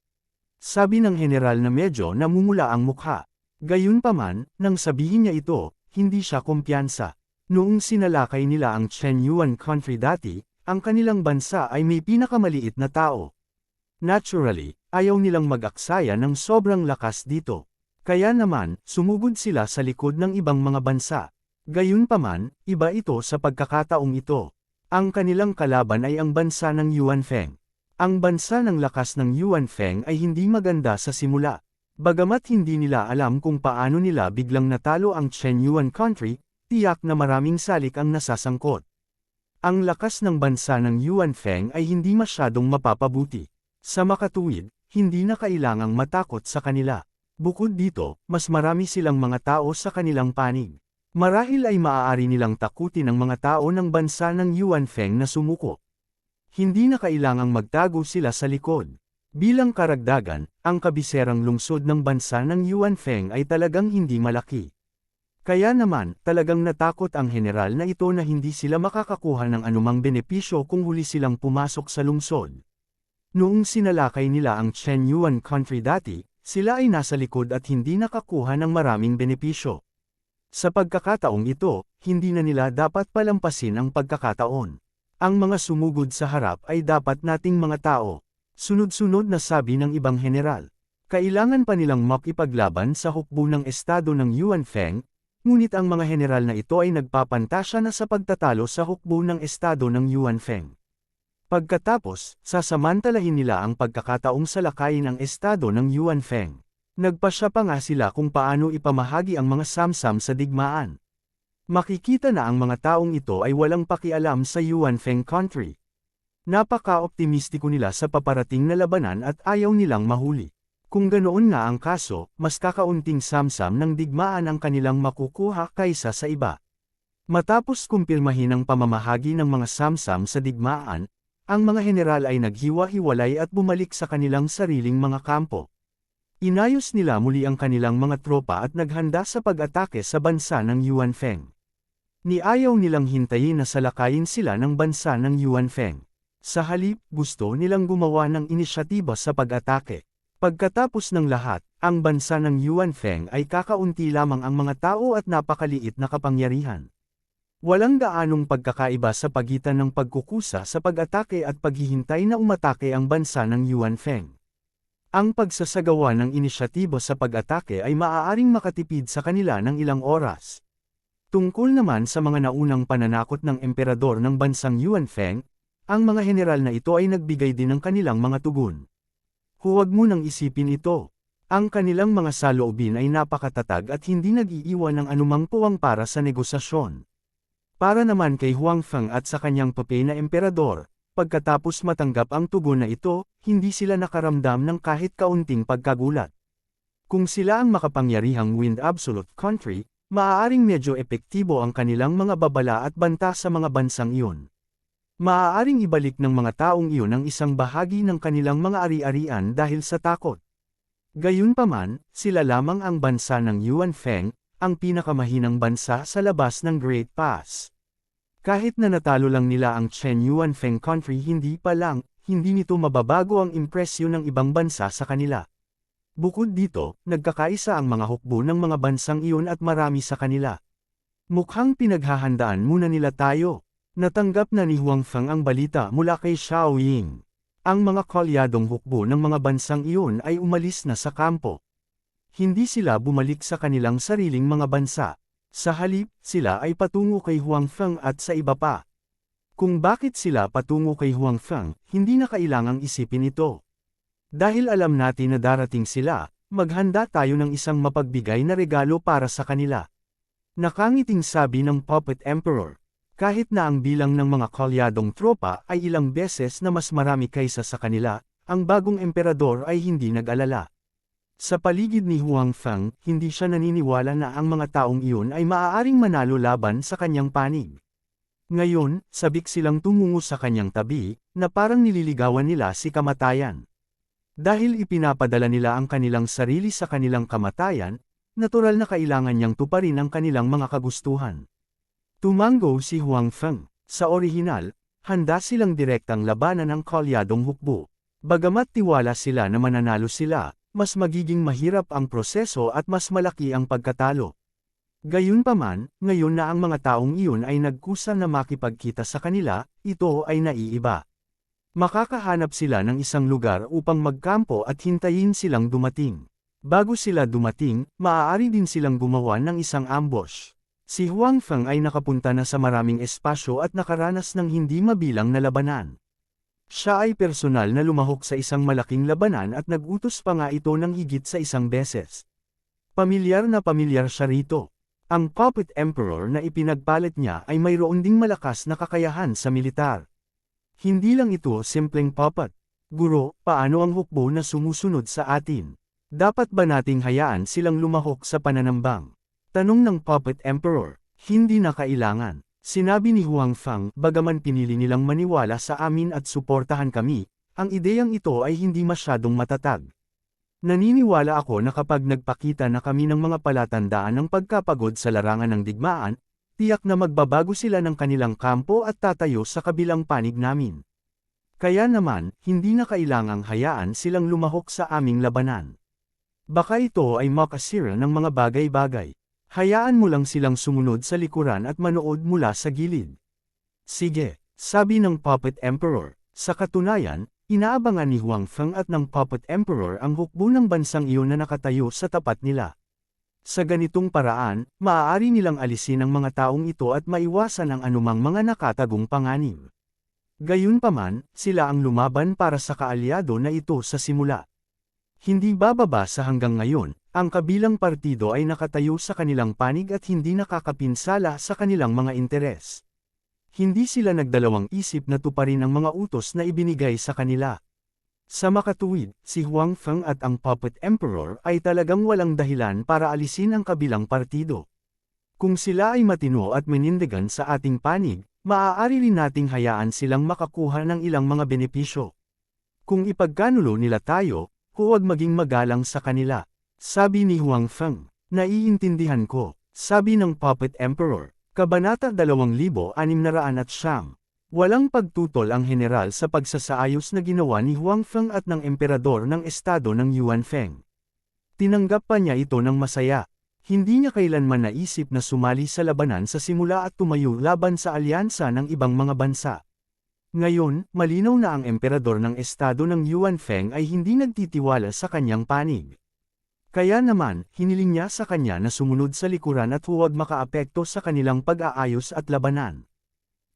Sabi ng general na medyo namumula ang mukha. Gayunpaman, nang sabihin niya ito, hindi siya kumpiyansa. Noong sinalakay nila ang Chen Yuan country dati, ang kanilang bansa ay may pinakamaliit na tao. Naturally, ayaw nilang mag-aksaya ng sobrang lakas dito. Kaya naman, sumugod sila sa likod ng ibang mga bansa. Gayunpaman, iba ito sa pagkakataong ito. Ang kanilang kalaban ay ang bansa ng Yuanfeng. Ang bansa ng lakas ng Yuanfeng ay hindi maganda sa simula. Bagamat hindi nila alam kung paano nila biglang natalo ang Chen Yuan country, tiyak na maraming salik ang nasasangkot. Ang lakas ng bansa ng Yuanfeng ay hindi masyadong mapapabuti. Sa makatuwid, hindi na kailangang matakot sa kanila. Bukod dito, mas marami silang mga tao sa kanilang panig. Marahil ay maaari nilang takutin ang mga tao ng bansa ng Yuanfeng na sumuko. Hindi na kailangang magtago sila sa likod. Bilang karagdagan, ang kabiserang lungsod ng bansa ng Yuanfeng ay talagang hindi malaki. Kaya naman, talagang natakot ang general na ito na hindi sila makakakuha ng anumang benepisyo kung huli silang pumasok sa lungsod. Noong sinalakay nila ang Chen Yuan country dati, sila ay nasa likod at hindi nakakuha ng maraming benepisyo. Sa pagkakataong ito, hindi na nila dapat palampasin ang pagkakataon. Ang mga sumugod sa harap ay dapat nating mga tao. Sunod-sunod na sabi ng ibang general. Kailangan pa nilang makipaglaban sa hukbo ng estado ng Yuanfeng, ngunit ang mga general na ito ay nagpapantasya na sa pagtatalo sa hukbo ng estado ng Yuanfeng. Pagkatapos, sasamantalahin nila ang pagkakataong salakayin ang estado ng Yuanfeng. Nagpasya pa nga sila kung paano ipamahagi ang mga samsam sa digmaan. Makikita na ang mga taong ito ay walang pakialam sa Yuanfeng country. Napaka-optimistiko nila sa paparating na labanan at ayaw nilang mahuli. Kung ganoon nga ang kaso, mas kakaunting samsam ng digmaan ang kanilang makukuha kaysa sa iba. Matapos kumpirmahin ang pamamahagi ng mga samsam sa digmaan, ang mga general ay naghiwa-hiwalay at bumalik sa kanilang sariling mga kampo. Inayos nila muli ang kanilang mga tropa at naghanda sa pag-atake sa bansa ng Yuanfeng. Niayaw nilang hintayin na salakayin sila ng bansa ng Yuanfeng. Sa halip, gusto nilang gumawa ng inisyatiba sa pag-atake. Pagkatapos ng lahat, ang bansa ng Yuanfeng ay kakaunti lamang ang mga tao at napakaliit na kapangyarihan. Walang gaanong pagkakaiba sa pagitan ng pagkukusa sa pag-atake at paghihintay na umatake ang bansa ng Yuanfeng. Ang pagsasagawa ng inisyatiba sa pag-atake ay maaaring makatipid sa kanila ng ilang oras. Tungkol naman sa mga naunang pananakot ng emperador ng bansang Yuanfeng, ang mga general na ito ay nagbigay din ng kanilang mga tugon. Huwag mo nang isipin ito. Ang kanilang mga saloobin ay napakatatag at hindi nag-iiwan ng anumang puwang para sa negosasyon. Para naman kay Huang Feng at sa kanyang papay na emperador, pagkatapos matanggap ang tugon na ito, hindi sila nakaramdam ng kahit kaunting pagkagulat. Kung sila ang makapangyarihang Wind Absolute Country, maaaring medyo epektibo ang kanilang mga babala at banta sa mga bansang iyon. Maaaring ibalik ng mga taong iyon ang isang bahagi ng kanilang mga ari-arian dahil sa takot. Gayunpaman, sila lamang ang bansa ng Yuan Feng, ang pinakamahinang bansa sa labas ng Great Pass. Kahit na natalo lang nila ang Chen Yuan Feng country hindi nito mababago ang impresyon ng ibang bansa sa kanila. Bukod dito, nagkakaisa ang mga hukbo ng mga bansang iyon at marami sa kanila. Mukhang pinaghahandaan muna nila tayo. Natanggap na ni Huang Feng ang balita mula kay Xiao Ying. Ang mga kolyadong hukbo ng mga bansang iyon ay umalis na sa kampo. Hindi sila bumalik sa kanilang sariling mga bansa. Sa halip, sila ay patungo kay Huang Feng at sa iba pa. Kung bakit sila patungo kay Huang Feng, hindi na kailangang isipin ito. Dahil alam natin na darating sila, maghanda tayo ng isang mapagbigay na regalo para sa kanila. Nakangiting sabi ng Puppet Emperor. Kahit na ang bilang ng mga kolyadong tropa ay ilang beses na mas marami kaysa sa kanila, ang bagong emperador ay hindi nag-alala. Sa paligid ni Huang Feng, hindi siya naniniwala na ang mga taong iyon ay maaaring manalo laban sa kanyang panig. Ngayon, sabik silang tumungo sa kanyang tabi, na parang nililigawan nila si kamatayan. Dahil ipinapadala nila ang kanilang sarili sa kanilang kamatayan, natural na kailangan niyang tuparin ang kanilang mga kagustuhan. Tumango si Huang Feng. Sa orihinal, handa silang direktang labanan ng kolyadong hukbo. Bagamat tiwala sila na mananalo sila, mas magiging mahirap ang proseso at mas malaki ang pagkatalo. Gayunpaman, ngayon na ang mga taong iyon ay nagkusa na makipagkita sa kanila, ito ay naiiba. Makakahanap sila ng isang lugar upang magkampo at hintayin silang dumating. Bago sila dumating, maaari din silang gumawa ng isang ambush. Si Huang Feng ay nakapunta na sa maraming espasyo at nakaranas ng hindi mabilang na labanan. Siya ay personal na lumahok sa isang malaking labanan at nag-utos pa nga ito ng higit sa isang beses. Pamilyar na pamilyar siya rito. Ang Puppet Emperor na ipinagpalit niya ay mayroon ding malakas na kakayahan sa militar. Hindi lang ito simpleng puppet. Guro, paano ang hukbo na sumusunod sa atin? Dapat ba nating hayaan silang lumahok sa pananambang? Tanong ng Puppet Emperor. Hindi na kailangan. Sinabi ni Huang Feng, bagaman pinili nilang maniwala sa amin at suportahan kami, ang ideyang ito ay hindi masyadong matatag. Naniniwala ako na kapag nagpakita na kami ng mga palatandaan ng pagkapagod sa larangan ng digmaan, tiyak na magbabago sila ng kanilang kampo at tatayo sa kabilang panig namin. Kaya naman, hindi na kailangang hayaan silang lumahok sa aming labanan. Baka ito ay makasira ng mga bagay-bagay. Hayaan mo lang silang sumunod sa likuran at manood mula sa gilid. Sige, sabi ng Puppet Emperor. Sa katunayan, inaabangan ni Huang Feng at ng Puppet Emperor ang hukbo ng bansang iyon na nakatayo sa tapat nila. Sa ganitong paraan, maaari nilang alisin ang mga taong ito at maiwasan ang anumang mga nakatagong panganib. Gayunpaman, sila ang lumaban para sa kaalyado na ito sa simula. Hindi bababa sa hanggang ngayon, ang kabilang partido ay nakatayo sa kanilang panig at hindi nakakapinsala sa kanilang mga interes. Hindi sila nagdalawang isip na tuparin ang mga utos na ibinigay sa kanila. Sa makatuwid, si Huang Feng at ang Puppet Emperor ay talagang walang dahilan para alisin ang kabilang partido. Kung sila ay matino at menindigan sa ating panig, maaari rin nating hayaan silang makakuha ng ilang mga benepisyo. Kung ipagkanulo nila tayo, huwag maging magalang sa kanila. Sabi ni Huang Feng. Naiintindihan ko. Sabi ng Puppet Emperor. Kabanata 2609. Walang pagtutol ang general sa pagsasaayos na ginawa ni Huang Feng at ng emperador ng estado ng Yuan Feng. Tinanggap pa niya ito ng masaya. Hindi niya kailanman naisip na sumali sa labanan sa simula at tumayo laban sa alyansa ng ibang mga bansa. Ngayon, malinaw na ang emperador ng estado ng Yuan Feng ay hindi nagtitiwala sa kanyang panig. Kaya naman, hiniling niya sa kanya na sumunod sa likuran at huwag makaapekto sa kanilang pag-aayos at labanan.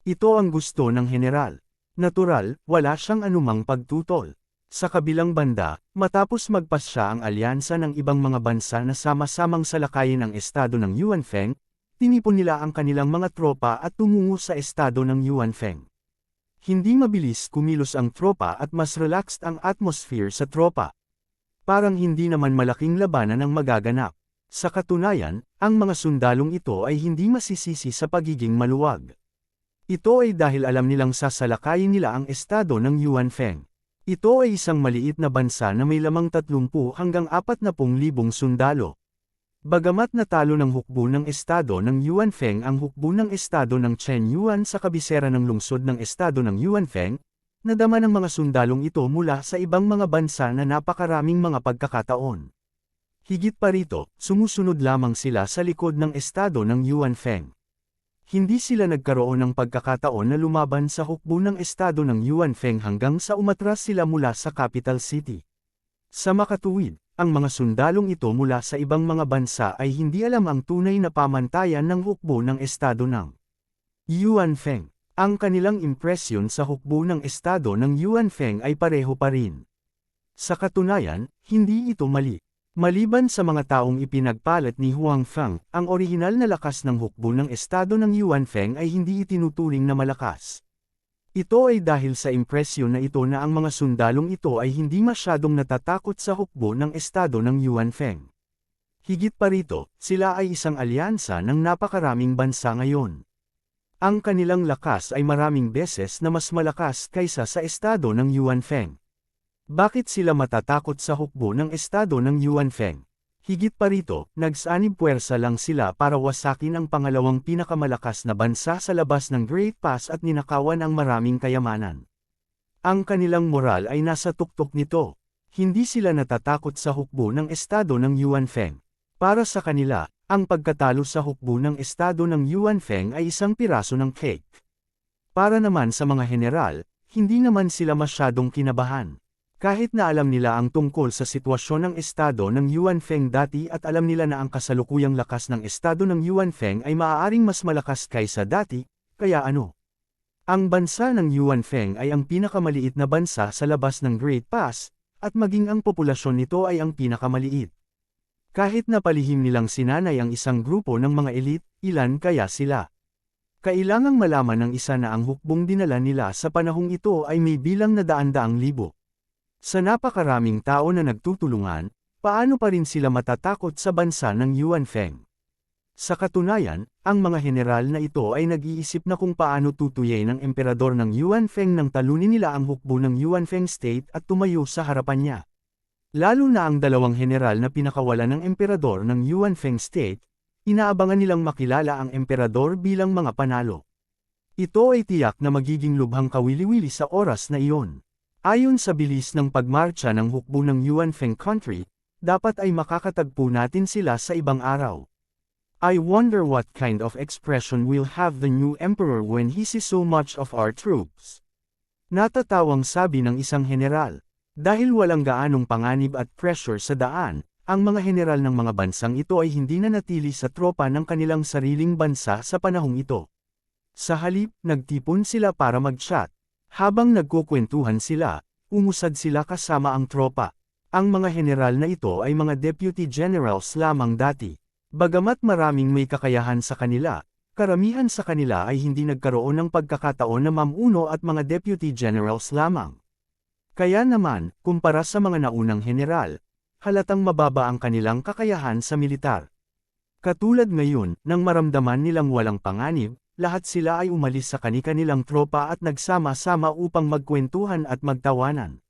Ito ang gusto ng general. Natural, wala siyang anumang pagtutol. Sa kabilang banda, matapos magpasya ang alyansa ng ibang mga bansa na sama-samang salakayin ang estado ng Yuan Feng, tinipon nila ang kanilang mga tropa at tumungo sa estado ng Yuan Feng. Hindi mabilis kumilos ang tropa at mas relaxed ang atmosphere sa tropa. Parang hindi naman malaking labanan ang magaganap. Sa katunayan, ang mga sundalong ito ay hindi masisisi sa pagiging maluwag. Ito ay dahil alam nilang sasalakayin nila ang estado ng Yuan Feng. Ito ay isang maliit na bansa na may lamang 30 hanggang 40,000 sundalo. Bagamat natalo ng hukbo ng estado ng Yuanfeng ang hukbo ng estado ng Chen Yuan sa kabisera ng lungsod ng estado ng Yuanfeng, nadama ng mga sundalong ito mula sa ibang mga bansa na napakaraming mga pagkakataon. Higit pa rito, sumusunod lamang sila sa likod ng estado ng Yuanfeng. Hindi sila nagkaroon ng pagkakataon na lumaban sa hukbo ng estado ng Yuanfeng hanggang sa umatras sila mula sa capital city. Sa makatuwid, ang mga sundalong ito mula sa ibang mga bansa ay hindi alam ang tunay na pamantayan ng hukbo ng estado ng Yuanfeng. Ang kanilang impresyon sa hukbo ng estado ng Yuanfeng ay pareho pa rin. Sa katunayan, hindi ito mali. Maliban sa mga taong ipinagpalit ni Huang Feng, ang orihinal na lakas ng hukbo ng estado ng Yuanfeng ay hindi itinuturing na malakas. Ito ay dahil sa impresyon na ito na ang mga sundalong ito ay hindi masyadong natatakot sa hukbo ng estado ng Yuanfeng. Higit pa rito, sila ay isang alyansa ng napakaraming bansa ngayon. Ang kanilang lakas ay maraming beses na mas malakas kaysa sa estado ng Yuanfeng. Bakit sila matatakot sa hukbo ng estado ng Yuanfeng? Higit pa rito, nagsanib puwersa lang sila para wasakin ang pangalawang pinakamalakas na bansa sa labas ng Great Pass at ninakawan ang maraming kayamanan. Ang kanilang moral ay nasa tuktok nito. Hindi sila natatakot sa hukbo ng estado ng Yuanfeng. Para sa kanila, ang pagkatalo sa hukbo ng estado ng Yuanfeng ay isang piraso ng cake. Para naman sa mga general, hindi naman sila masyadong kinabahan. Kahit na alam nila ang tungkol sa sitwasyon ng estado ng Yuanfeng dati at alam nila na ang kasalukuyang lakas ng estado ng Yuanfeng ay maaaring mas malakas kaysa dati, kaya ano? Ang bansa ng Yuanfeng ay ang pinakamaliit na bansa sa labas ng Great Pass, at maging ang populasyon nito ay ang pinakamaliit. Kahit na palihim nilang sinanay ang isang grupo ng mga elite, ilan kaya sila? Kailangang malaman ng isa na ang hukbong dinala nila sa panahong ito ay may bilang na daan-daang libo. Sa napakaraming tao na nagtutulungan, paano pa rin sila matatakot sa bansa ng Yuanfeng? Sa katunayan, ang mga general na ito ay nag-iisip na kung paano tutuyin ng emperador ng Yuanfeng nang talunin nila ang hukbo ng Yuanfeng State at tumayo sa harapan niya. Lalo na ang dalawang general na pinakawalan ng emperador ng Yuanfeng State, inaabangan nilang makilala ang emperador bilang mga panalo. Ito ay tiyak na magiging lubhang kawili-wili sa oras na iyon. Ayon sa bilis ng pagmarcha ng hukbo ng Yuanfeng country, dapat ay makakatagpo natin sila sa ibang araw. I wonder what kind of expression will have the new emperor when he sees so much of our troops. Natatawang sabi ng isang general. Dahil walang gaanong panganib at pressure sa daan, ang mga general ng mga bansang ito ay hindi na natili sa tropa ng kanilang sariling bansa sa panahong ito. Sa halip, nagtipon sila para mag-chat. Habang nagkukwentuhan sila, umusad sila kasama ang tropa. Ang mga general na ito ay mga deputy generals lamang dati. Bagamat maraming may kakayahan sa kanila, karamihan sa kanila ay hindi nagkaroon ng pagkakataon na mamuno at mga deputy generals lamang. Kaya naman, kumpara sa mga naunang general, halatang mababa ang kanilang kakayahan sa militar. Katulad ngayon, nang maramdaman nilang walang panganib, lahat sila ay umalis sa kani-kanilang tropa at nagsama-sama upang magkwentuhan at magtawanan.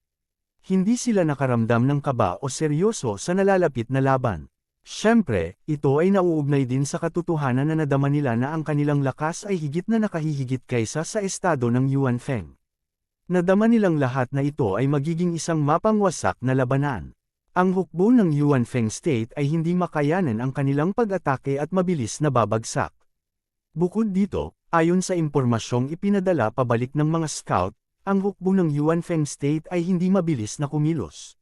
Hindi sila nakaramdam ng kaba o seryoso sa nalalapit na laban. Siyempre, ito ay nauugnay din sa katotohanan na nadama nila na ang kanilang lakas ay higit na nakahihigit kaysa sa estado ng Yuanfeng. Nadama nilang lahat na ito ay magiging isang mapangwasak na labanan. Ang hukbo ng Yuanfeng State ay hindi makayanan ang kanilang pag-atake at mabilis na babagsak. Bukod dito, ayon sa impormasyong ipinadala pabalik ng mga scout, ang hukbo ng Yuanfeng State ay hindi mabilis na kumilos.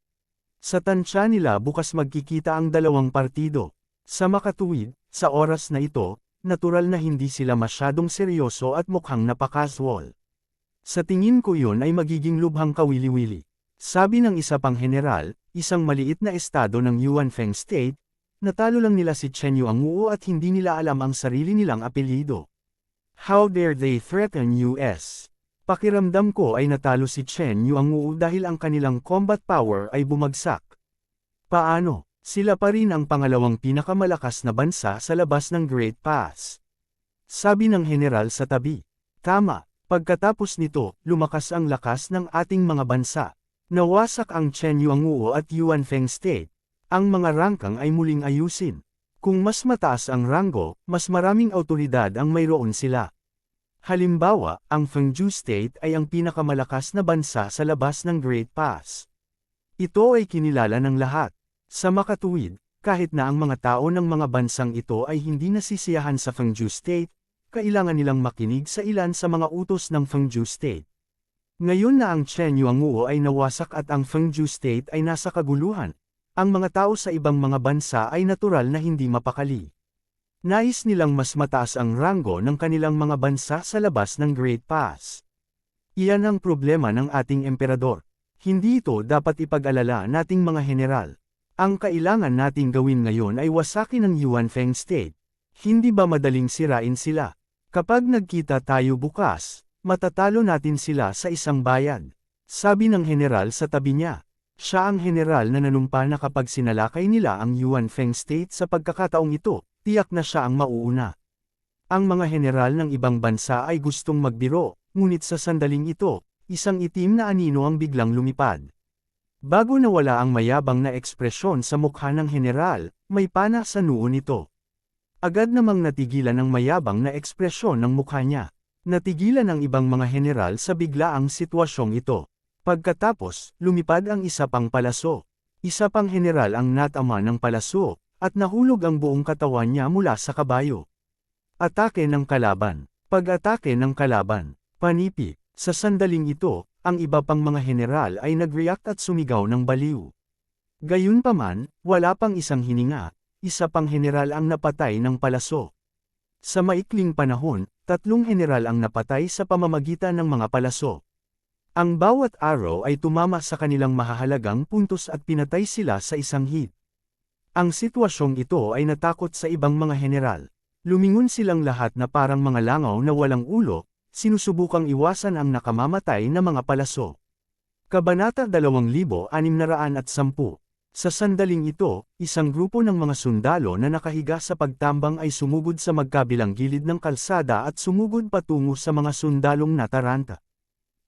Sa tansya nila bukas magkikita ang dalawang partido. Sa makatuwid, sa oras na ito, natural na hindi sila masyadong seryoso at mukhang napakaswal. Sa tingin ko yun ay magiging lubhang kawili-wili. Sabi ng isa pang general, isang maliit na estado ng Yuanfeng State, natalo lang nila si Chen Yuanguo at hindi nila alam ang sarili nilang apelyido. How dare they threaten US? Pakiramdam ko ay natalo si Chen Yuanguo dahil ang kanilang combat power ay bumagsak. Paano? Sila pa rin ang pangalawang pinakamalakas na bansa sa labas ng Great Pass. Sabi ng general sa tabi. Tama, pagkatapos nito, lumakas ang lakas ng ating mga bansa. Nawasak ang Chen Yuanguo at Yuan Feng State. Ang mga rangkang ay muling ayusin. Kung mas mataas ang ranggo, mas maraming awtoridad ang mayroon sila. Halimbawa, ang Fengju State ay ang pinakamalakas na bansa sa labas ng Great Pass. Ito ay kinilala ng lahat. Sa makatuwid, kahit na ang mga tao ng mga bansang ito ay hindi nasisiyahan sa Fengju State, kailangan nilang makinig sa ilan sa mga utos ng Fengju State. Ngayon na ang Chen Yuanguo ay nawasak at ang Fengju State ay nasa kaguluhan, ang mga tao sa ibang mga bansa ay natural na hindi mapakali. Nais nilang mas mataas ang ranggo ng kanilang mga bansa sa labas ng Great Pass. Iyan ang problema ng ating emperador. Hindi ito dapat ipag-alala nating mga general. Ang kailangan nating gawin ngayon ay wasakin ang Yuan Feng State. Hindi ba madaling sirain sila? Kapag nagkita tayo bukas, matatalo natin sila sa isang bayad. Sabi ng general sa tabi niya. Siya ang general na nanumpa na kapag sinalakay nila ang Yuan Feng State sa pagkakataong ito, tiyak na siya ang mauuna. Ang mga general ng ibang bansa ay gustong magbiro, ngunit sa sandaling ito, isang itim na anino ang biglang lumipad. Bago nawala ang mayabang na ekspresyon sa mukha ng general, may pana sa noo nito. Agad namang natigilan ang mayabang na ekspresyon ng mukha niya. Natigilan ang ibang mga general sa biglaang sitwasyong ito. Pagkatapos, lumipad ang isa pang palaso. Isa pang general ang natama ng palaso, at nahulog ang buong katawan niya mula sa kabayo. Atake ng kalaban. Pag-atake ng kalaban. Panipi. Sa sandaling ito, ang iba pang mga general ay nag-react at sumigaw ng baliw. Gayunpaman, wala pang isang hininga, isa pang general ang napatay ng palaso. Sa maikling panahon, 3 general ang napatay sa pamamagitan ng mga palaso. Ang bawat araw ay tumama sa kanilang mahahalagang puntos at pinatay sila sa isang hit. Ang sitwasyong ito ay natakot sa ibang mga general. Lumingon silang lahat na parang mga langaw na walang ulo, sinusubukang iwasan ang nakamamatay na mga palaso. Kabanata 2610. Sa sandaling ito, isang grupo ng mga sundalo na nakahiga sa pagtambang ay sumugod sa magkabilang gilid ng kalsada at sumugod patungo sa mga sundalong nataranta.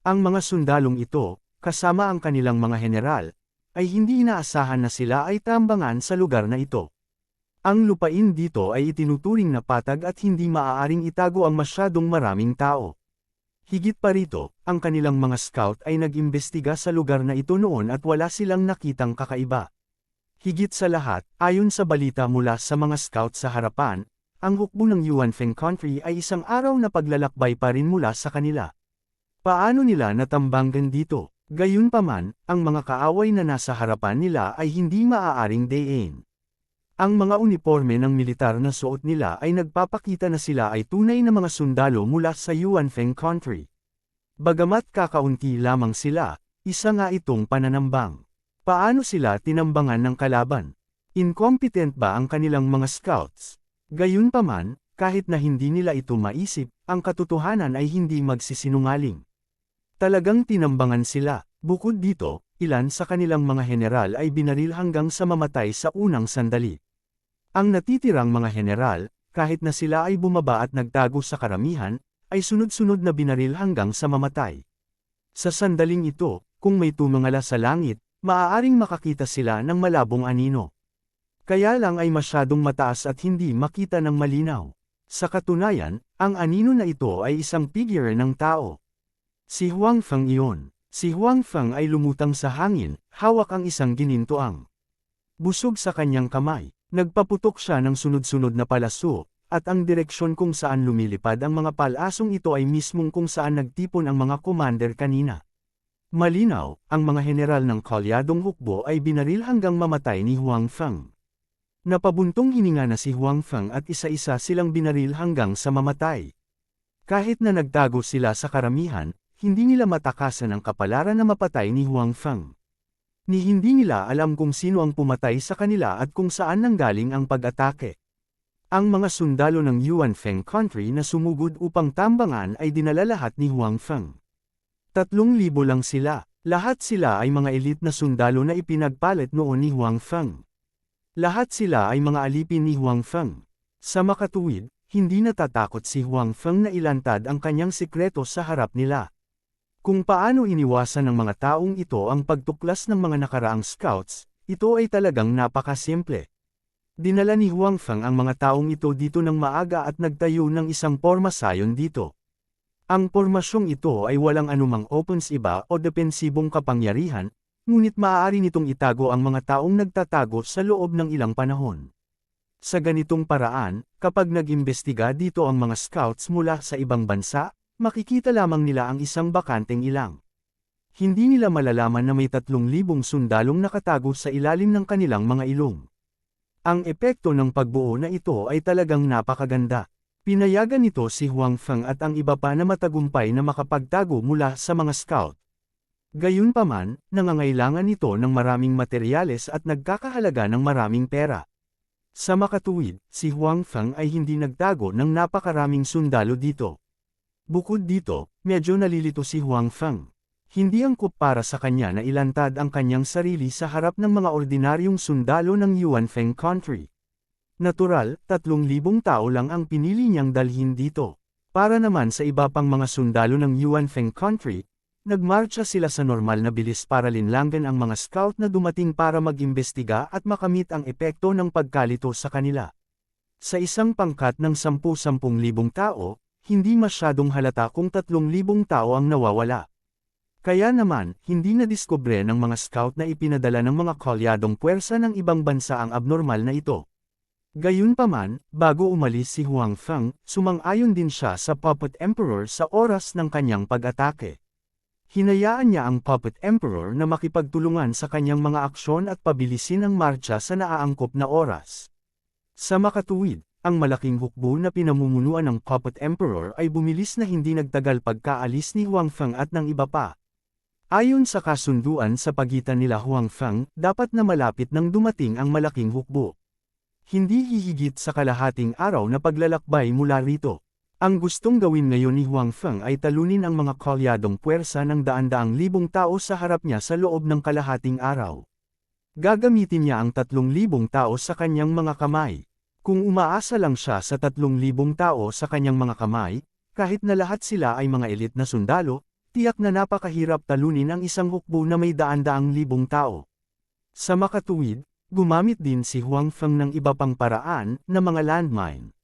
Ang mga sundalong ito, kasama ang kanilang mga general, ay hindi inaasahan na sila ay tambangan sa lugar na ito. Ang lupain dito ay itinuturing na patag at hindi maaaring itago ang masyadong maraming tao. Higit pa rito, ang kanilang mga scout ay nag-imbestiga sa lugar na ito noon at wala silang nakitang kakaiba. Higit sa lahat, ayon sa balita mula sa mga scout sa harapan, ang hukbo ng Yuan Feng Country ay isang araw na paglalakbay pa rin mula sa kanila. Paano nila natambangan dito? Gayunpaman, ang mga kaaway na nasa harapan nila ay hindi maaaring dayin. Ang mga uniforme ng militar na suot nila ay nagpapakita na sila ay tunay na mga sundalo mula sa Yuan Feng Country. Bagamat kakaunti lamang sila, isa nga itong pananambang. Paano sila tinambangan ng kalaban? Incompetent ba ang kanilang mga scouts? Gayunpaman, kahit na hindi nila ito maisip, ang katotohanan ay hindi magsisinungaling. Talagang tinambangan sila. Bukod dito, ilan sa kanilang mga general ay binaril hanggang sa mamatay sa unang sandali. Ang natitirang mga general, kahit na sila ay bumaba at nagtago sa karamihan, ay sunod-sunod na binaril hanggang sa mamatay. Sa sandaling ito, kung may tumingala sa langit, maaaring makakita sila ng malabong anino. Kaya lang ay masyadong mataas at hindi makita ng malinaw. Sa katunayan, ang anino na ito ay isang figure ng tao. Si Huang Feng iyon. Si Huang Feng ay lumutang sa hangin, hawak ang isang ginintuang busog sa kanyang kamay. Nagpaputok siya ng sunod-sunod na palaso, at ang direksyon kung saan lumilipad ang mga palasong ito ay mismong kung saan nagtipon ang mga commander kanina. Malinaw, ang mga general ng kalyadong hukbo ay binaril hanggang mamatay ni Huang Feng. Napabuntong hininga na si Huang Feng at isa-isa silang binaril hanggang sa mamatay. Kahit na nagtago sila sa karamihan, hindi nila matakasan ang kapalaran na mapatay ni Huang Feng. Hindi nila alam kung sino ang pumatay sa kanila at kung saan nanggaling ang pag-atake. Ang mga sundalo ng Yuan Feng Country na sumugod upang tambangan ay dinala lahat ni Huang Feng. 3,000 lang sila. Lahat sila ay mga elite na sundalo na ipinagpalit noon ni Huang Feng. Lahat sila ay mga alipin ni Huang Feng. Sa makatuwid, hindi natatakot si Huang Feng na ilantad ang kanyang sikreto sa harap nila. Kung paano iniwasan ng mga taong ito ang pagtuklas ng mga nakaraang scouts, ito ay talagang napakasimple. Dinala ni Huang Feng ang mga taong ito dito ng maaga at nagtayo ng isang pormasayon dito. Ang pormasyong ito ay walang anumang offensiba o depensibong kapangyarihan, ngunit maaari nitong itago ang mga taong nagtatago sa loob ng ilang panahon. Sa ganitong paraan, kapag nag-imbestiga dito ang mga scouts mula sa ibang bansa, makikita lamang nila ang isang bakanteng ilang. Hindi nila malalaman na may 3,000 sundalong nakatago sa ilalim ng kanilang mga ilong. Ang epekto ng pagbuo na ito ay talagang napakaganda. Pinayagan nito si Huang Feng at ang iba pa na matagumpay na makapagtago mula sa mga scout. Gayunpaman, nangangailangan ito ng maraming materyales at nagkakahalaga ng maraming pera. Sa makatuwid, si Huang Feng ay hindi nagtago ng napakaraming sundalo dito. Bukod dito, medyo nalilito si Huang Feng. Hindi angkop para sa kanya na ilantad ang kanyang sarili sa harap ng mga ordinaryong sundalo ng Yuanfeng country. Natural, 3,000 tao lang ang pinili niyang dalhin dito. Para naman sa iba pang mga sundalo ng Yuanfeng country, nagmarcha sila sa normal na bilis para linlangan ang mga scout na dumating para mag-imbestiga at makamit ang epekto ng pagkalito sa kanila. Sa isang pangkat ng 10,000 tao, hindi masyadong halata kung 3,000 tao ang nawawala. Kaya naman, hindi nadiskubre ng mga scout na ipinadala ng mga kolyadong puwersa ng ibang bansa ang abnormal na ito. Gayunpaman, bago umalis si Huang Feng, sumang-ayon din siya sa Puppet Emperor sa oras ng kanyang pag-atake. Hinayaan niya ang Puppet Emperor na makipagtulungan sa kanyang mga aksyon at pabilisin ang marcha sa naaangkop na oras. Sa makatuwid, ang malaking hukbo na pinamumunuan ng Puppet Emperor ay bumilis na hindi nagtagal pagkaalis ni Huang Feng at ng iba pa. Ayon sa kasunduan sa pagitan nila Huang Feng, dapat na malapit nang dumating ang malaking hukbo. Hindi hihigit sa kalahating araw na paglalakbay mula rito. Ang gustong gawin ngayon ni Huang Feng ay talunin ang mga kolyadong puwersa ng daan-daang libong tao sa harap niya sa loob ng kalahating araw. Gagamitin niya ang 3,000 tao sa kanyang mga kamay. Kung umaasa lang siya sa 3,000 tao sa kanyang mga kamay, kahit na lahat sila ay mga elit na sundalo, tiyak na napakahirap talunin ang isang hukbo na may daan-daang libong tao. Sa makatuwid, gumamit din si Huang Feng ng iba pang paraan na mga landmine.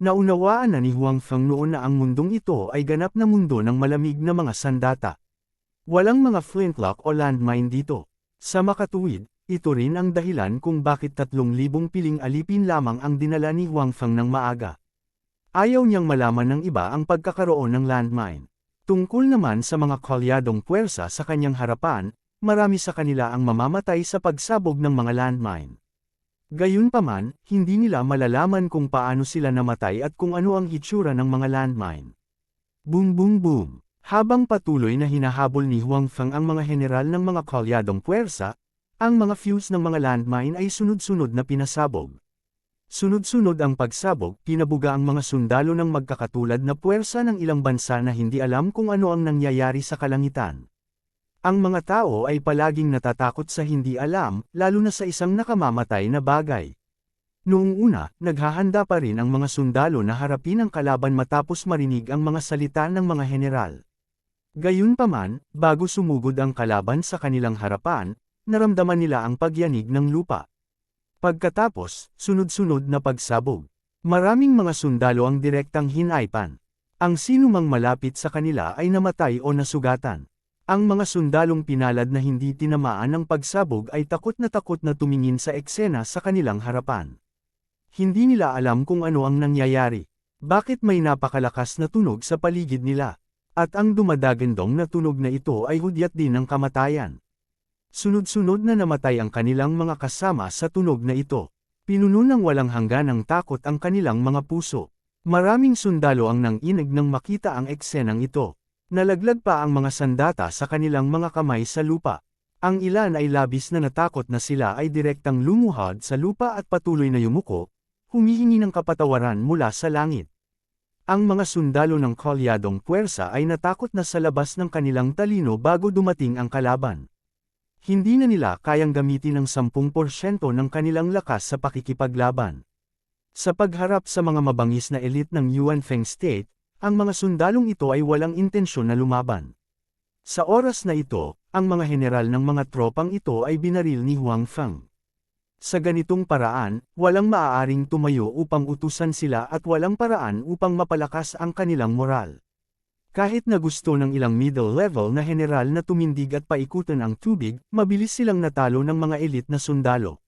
Naunawaan na ni Huang Feng noon na ang mundong ito ay ganap na mundo ng malamig na mga sandata. Walang mga flintlock o landmine dito. Sa makatuwid, ito rin ang dahilan kung bakit 3,000 piling alipin lamang ang dinala ni Huang Feng ng maaga. Ayaw niyang malaman ng iba ang pagkakaroon ng landmine. Tungkol naman sa mga kolyadong puwersa sa kanyang harapan, marami sa kanila ang mamamatay sa pagsabog ng mga landmine. Gayunpaman, hindi nila malalaman kung paano sila namatay at kung ano ang hitsura ng mga landmine. Boom boom boom! Habang patuloy na hinahabol ni Huang Feng ang mga general ng mga kolyadong puwersa, ang mga fuse ng mga landmine ay sunod-sunod na pinasabog. Sunod-sunod ang pagsabog, pinabuga ang mga sundalo ng magkakatulad na puwersa ng ilang bansa na hindi alam kung ano ang nangyayari sa kalangitan. Ang mga tao ay palaging natatakot sa hindi alam, lalo na sa isang nakamamatay na bagay. Noong una, naghahanda pa rin ang mga sundalo na harapin ang kalaban matapos marinig ang mga salita ng mga general. Gayunpaman, bago sumugod ang kalaban sa kanilang harapan, naramdaman nila ang pagyanig ng lupa. Pagkatapos, sunod-sunod na pagsabog. Maraming mga sundalo ang direktang hinaypan. Ang sinumang malapit sa kanila ay namatay o nasugatan. Ang mga sundalong pinalad na hindi tinamaan ng pagsabog ay takot na tumingin sa eksena sa kanilang harapan. Hindi nila alam kung ano ang nangyayari. Bakit may napakalakas na tunog sa paligid nila? At ang dumadagandong na tunog na ito ay hudyat din ng kamatayan. Sunod-sunod na namatay ang kanilang mga kasama sa tunog na ito. Pinuno ng walang hangganang takot ang kanilang mga puso. Maraming sundalo ang nanginig nang makita ang eksenang ito. Nalaglag pa ang mga sandata sa kanilang mga kamay sa lupa. Ang ilan ay labis na natakot na sila ay direktang lumuhod sa lupa at patuloy na yumuko, humihingi ng kapatawaran mula sa langit. Ang mga sundalo ng kolyadong puwersa ay natakot na sa labas ng kanilang talino bago dumating ang kalaban. Hindi na nila kayang gamitin ang 10% ng kanilang lakas sa pakikipaglaban. Sa pagharap sa mga mabangis na elite ng Yuanfeng State, ang mga sundalong ito ay walang intensyon na lumaban. Sa oras na ito, ang mga general ng mga tropang ito ay binaril ni Huang Feng. Sa ganitong paraan, walang maaaring tumayo upang utusan sila at walang paraan upang mapalakas ang kanilang moral. Kahit na gusto ng ilang middle-level na general na tumindig at paikutan ang tubig, mabilis silang natalo ng mga elite na sundalo.